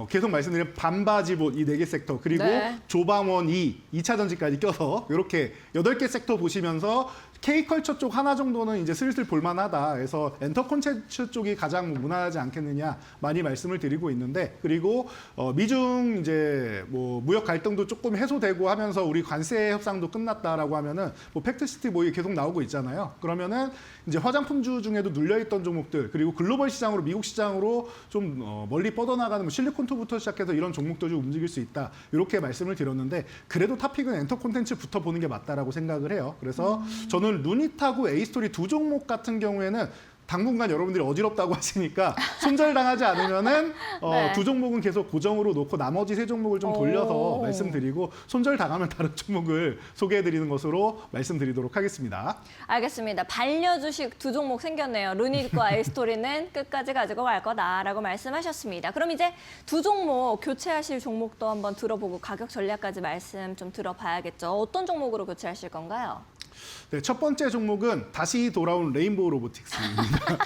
[SPEAKER 2] 계속 말씀드린 반바지봇 이 4개 섹터 그리고
[SPEAKER 1] 네.
[SPEAKER 2] 조방원 2차 전지까지 껴서 이렇게 8개 섹터 보시면서 K컬처 쪽 하나 정도는 이제 슬슬 볼만하다. 그래서 엔터 콘텐츠 쪽이 가장 무난하지 않겠느냐 많이 말씀을 드리고 있는데 그리고 미중 이제 뭐 무역 갈등도 조금 해소되고 하면서 우리 관세 협상도 끝났다라고 하면은 뭐 팩트시티 모의 계속 나오고 있잖아요. 그러면은 이제 화장품주 중에도 눌려있던 종목들 그리고 글로벌 시장으로 미국 시장으로 좀 멀리 뻗어나가는 뭐 실리콘투부터 시작해서 이런 종목도 좀 움직일 수 있다. 이렇게 말씀을 드렸는데 그래도 탑픽은 엔터 콘텐츠부터 보는 게 맞다라고 생각을 해요. 그래서 저는 루닛하고 A스토리 두 종목 같은 경우에는 당분간 여러분들이 어지럽다고 하시니까 손절당하지 않으면은
[SPEAKER 1] 네.
[SPEAKER 2] 두 종목은 계속 고정으로 놓고 나머지 세 종목을 좀 돌려서
[SPEAKER 1] 오.
[SPEAKER 2] 말씀드리고 손절당하면 다른 종목을 소개해드리는 것으로 말씀드리도록 하겠습니다.
[SPEAKER 1] 알겠습니다. 반려주식 두 종목 생겼네요. 루닛과 A스토리는 끝까지 가지고 갈 거다라고 말씀하셨습니다. 그럼 이제 두 종목 교체하실 종목도 한번 들어보고 가격 전략까지 말씀 좀 들어봐야겠죠. 어떤 종목으로 교체하실 건가요?
[SPEAKER 2] 네, 첫 번째 종목은 다시 돌아온 레인보우 로보틱스입니다.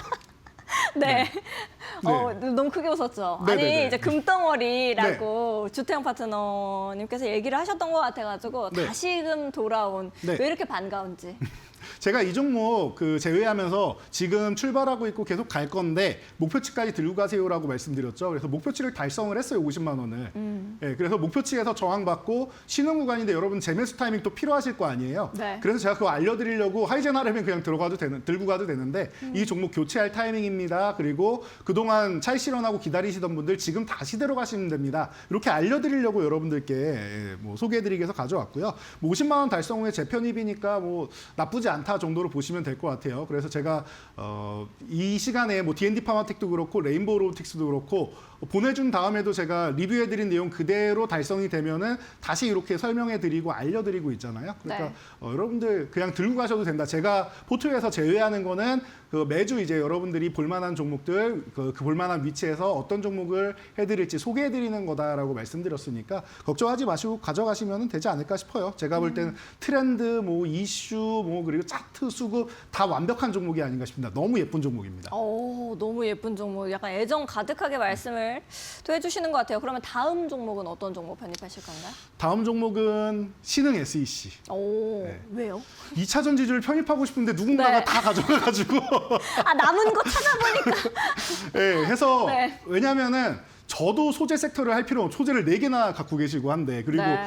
[SPEAKER 1] 네.
[SPEAKER 2] 네.
[SPEAKER 1] 너무 크게 웃었죠.
[SPEAKER 2] 네네네.
[SPEAKER 1] 아니 이제 금덩어리라고 주태영 파트너님께서 얘기를 하셨던 것 같아가지고
[SPEAKER 2] 네.
[SPEAKER 1] 다시금 돌아온
[SPEAKER 2] 네.
[SPEAKER 1] 왜 이렇게 반가운지.
[SPEAKER 2] 제가 이 종목 제외하면서 지금 출발하고 있고 계속 갈 건데 목표치까지 들고 가세요라고 말씀드렸죠. 그래서 목표치를 달성을 했어요. 50만 원을. 예, 그래서 목표치에서 저항받고 쉬는 구간인데 여러분 재매수 타이밍 또 필요하실 거 아니에요.
[SPEAKER 1] 네.
[SPEAKER 2] 그래서 제가 그거 알려드리려고 하이젠 하려면 그냥 들고 가도 되는데 이 종목 교체할 타이밍입니다. 그리고 그동안 차익 실현하고 기다리시던 분들 지금 다시 들어가시면 됩니다. 이렇게 알려드리려고 여러분들께 소개해드리기 위해서 가져왔고요. 50만 원 달성 후에 재편입이니까 나쁘지 않다 정도로 보시면 될 것 같아요. 그래서 제가 이 시간에 D&D 파마텍도 그렇고 레인보우 로보틱스도 그렇고 보내준 다음에도 제가 리뷰해드린 내용 그대로 달성이 되면은 다시 이렇게 설명해드리고 알려드리고 있잖아요. 그러니까
[SPEAKER 1] 네.
[SPEAKER 2] 여러분들 그냥 들고 가셔도 된다. 제가 포트에서 제외하는 거는 매주 이제 여러분들이 볼만한 종목들, 그 볼만한 위치에서 어떤 종목을 해드릴지 소개해드리는 거다라고 말씀드렸으니까 걱정하지 마시고 가져가시면 되지 않을까 싶어요. 제가 볼 때는 트렌드, 이슈, 그리고 차트, 수급 다 완벽한 종목이 아닌가 싶습니다. 너무 예쁜 종목입니다.
[SPEAKER 1] 오, 너무 예쁜 종목. 약간 애정 가득하게 말씀을 또 해주시는 것 같아요. 그러면 다음 종목은 어떤 종목 편입하실 건가요?
[SPEAKER 2] 다음 종목은 신흥 SEC.
[SPEAKER 1] 오,
[SPEAKER 2] 네.
[SPEAKER 1] 왜요?
[SPEAKER 2] 2차 전지주를 편입하고 싶은데 누군가가
[SPEAKER 1] 네.
[SPEAKER 2] 다 가져가가지고
[SPEAKER 1] 남은 거 찾아보니까.
[SPEAKER 2] 네, 해서
[SPEAKER 1] 네.
[SPEAKER 2] 왜냐면은 저도 소재 섹터를 할 필요 없고 소재를 4개나 갖고 계시고 한데 그리고
[SPEAKER 1] 네.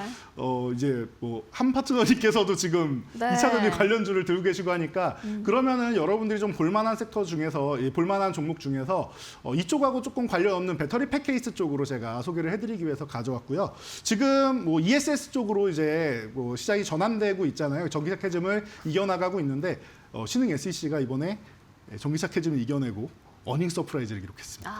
[SPEAKER 2] 이제 한 파트너님께서도 지금
[SPEAKER 1] 네.
[SPEAKER 2] 2차 전지 관련주를 들고 계시고 하니까 그러면은 여러분들이 좀 볼만한 섹터 중에서 볼만한 종목 중에서 이쪽하고 조금 관련 없는 배터리 팩케이스 쪽으로 제가 소개를 해드리기 위해서 가져왔고요. 지금 ESS 쪽으로 이제 시장이 전환되고 있잖아요. 전기차 캐즘을 이겨나가고 있는데 신흥 SEC가 이번에 전기차 캐즘을 이겨내고 어닝 서프라이즈를 기록했습니다.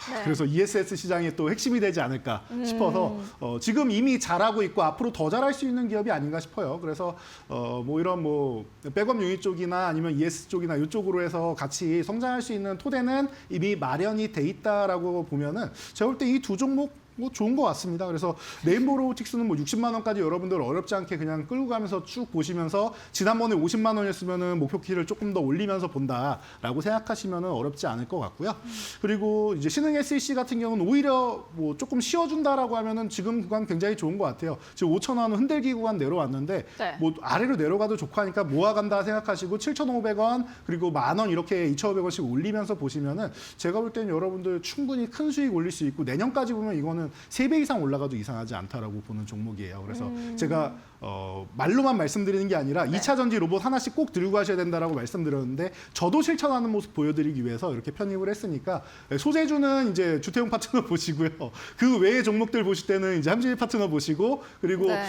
[SPEAKER 1] 네.
[SPEAKER 2] 그래서 ESS 시장이 또 핵심이 되지 않을까 싶어서 지금 이미 잘하고 있고 앞으로 더 잘할 수 있는 기업이 아닌가 싶어요. 그래서 이런 백업 유닛 쪽이나 아니면 ES 쪽이나 이쪽으로 해서 같이 성장할 수 있는 토대는 이미 마련이 돼 있다라고 보면은 제가 볼 때 이 두 종목 좋은 것 같습니다. 그래서 레인보우 로보틱스는 60만 원까지 여러분들 어렵지 않게 그냥 끌고 가면서 쭉 보시면서 지난번에 50만 원이었으면은 목표키를 조금 더 올리면서 본다라고 생각하시면은 어렵지 않을 것 같고요. 그리고 이제 신흥 SEC 같은 경우는 오히려 조금 쉬어준다라고 하면은 지금 구간 굉장히 좋은 것 같아요. 지금 5천 원은 흔들기 구간 내려왔는데
[SPEAKER 1] 네.
[SPEAKER 2] 아래로 내려가도 좋고 하니까 모아간다 생각하시고 7,500원 그리고 10,000원 이렇게 2,500원씩 올리면서 보시면은 제가 볼 때는 여러분들 충분히 큰 수익 올릴 수 있고 내년까지 보면 이거는 3배 이상 올라가도 이상하지 않다라고 보는 종목이에요. 그래서 제가 말로만 말씀드리는 게 아니라
[SPEAKER 1] 네.
[SPEAKER 2] 2차 전지 로봇 하나씩 꼭 들고 가셔야 된다라고 말씀드렸는데 저도 실천하는 모습 보여드리기 위해서 이렇게 편입을 했으니까 소재주는 이제 주태용 파트너 보시고요. 그 외의 종목들 보실 때는 이제 함진일 파트너 보시고 그리고
[SPEAKER 1] 네.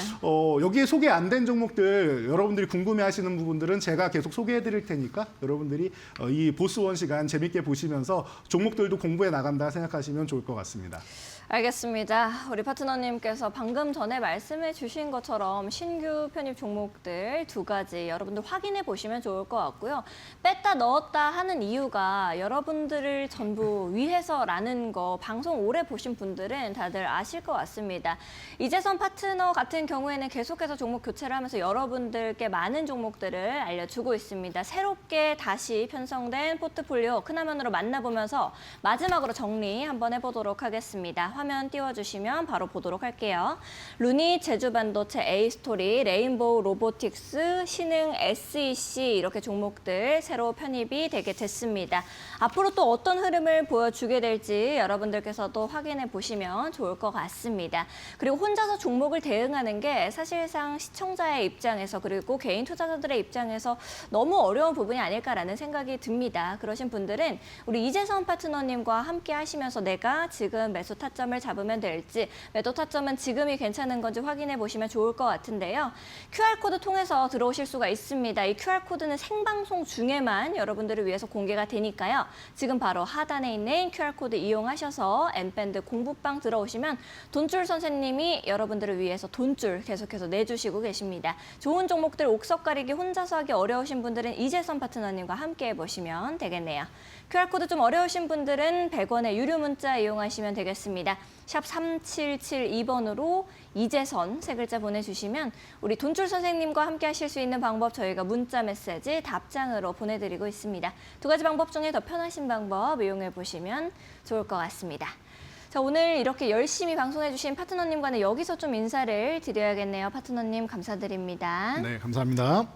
[SPEAKER 2] 여기에 소개 안 된 종목들 여러분들이 궁금해하시는 부분들은 제가 계속 소개해드릴 테니까 여러분들이 이 보스원 시간 재밌게 보시면서 종목들도 공부해 나간다 생각하시면 좋을 것 같습니다.
[SPEAKER 1] 알겠습니다. 우리 파트너님께서 방금 전에 말씀해 주신 것처럼 신규 편입 종목들 2가지 여러분들 확인해 보시면 좋을 것 같고요. 뺐다 넣었다 하는 이유가 여러분들을 전부 위해서라는 거 방송 오래 보신 분들은 다들 아실 것 같습니다. 이재선 파트너 같은 경우에는 계속해서 종목 교체를 하면서 여러분들께 많은 종목들을 알려주고 있습니다. 새롭게 다시 편성된 포트폴리오 큰 화면으로 만나보면서 마지막으로 정리 한번 해보도록 하겠습니다. 화면 띄워주시면 바로 보도록 할게요. 루닛, 제주반도체, A스토리, 레인보우 로보틱스, 신흥 SEC 이렇게 종목들 새로 편입이 되게 됐습니다. 앞으로 또 어떤 흐름을 보여주게 될지 여러분들께서도 확인해 보시면 좋을 것 같습니다. 그리고 혼자서 종목을 대응하는 게 사실상 시청자의 입장에서 그리고 개인 투자자들의 입장에서 너무 어려운 부분이 아닐까라는 생각이 듭니다. 그러신 분들은 우리 이재선 파트너님과 함께 하시면서 내가 지금 매수 타점을 잡으면 될지 매도 타점은 지금이 괜찮은 건지 확인해 보시면 좋을 것 같은데요. QR코드 통해서 들어오실 수가 있습니다. 이 QR코드는 생방송 중에만 여러분들을 위해서 공개가 되니까요. 지금 바로 하단에 있는 QR코드 이용하셔서 엠밴드 공부방 들어오시면 돈줄 선생님이 여러분들을 위해서 돈줄 계속해서 내주시고 계십니다. 좋은 종목들 옥석 가리기 혼자서 하기 어려우신 분들은 이재선 파트너님과 함께 해보시면 되겠네요. QR코드 좀 어려우신 분들은 100원의 유료 문자 이용하시면 되겠습니다. 샵 3772번으로 이재선 3글자 보내주시면 우리 돈줄 선생님과 함께 하실 수 있는 방법 저희가 문자 메시지 답장으로 보내드리고 있습니다. 2가지 방법 중에 더 편하신 방법 이용해 보시면 좋을 것 같습니다. 자, 오늘 이렇게 열심히 방송해주신 파트너님과는 여기서 좀 인사를 드려야겠네요. 파트너님 감사드립니다.
[SPEAKER 2] 네, 감사합니다.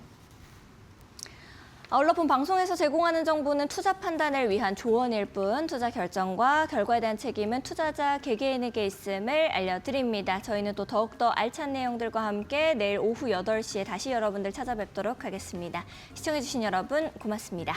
[SPEAKER 1] 아울러폰 방송에서 제공하는 정보는 투자 판단을 위한 조언일 뿐 투자 결정과 결과에 대한 책임은 투자자 개개인에게 있음을 알려드립니다. 저희는 또 더욱더 알찬 내용들과 함께 내일 오후 8시에 다시 여러분들 찾아뵙도록 하겠습니다. 시청해주신 여러분 고맙습니다.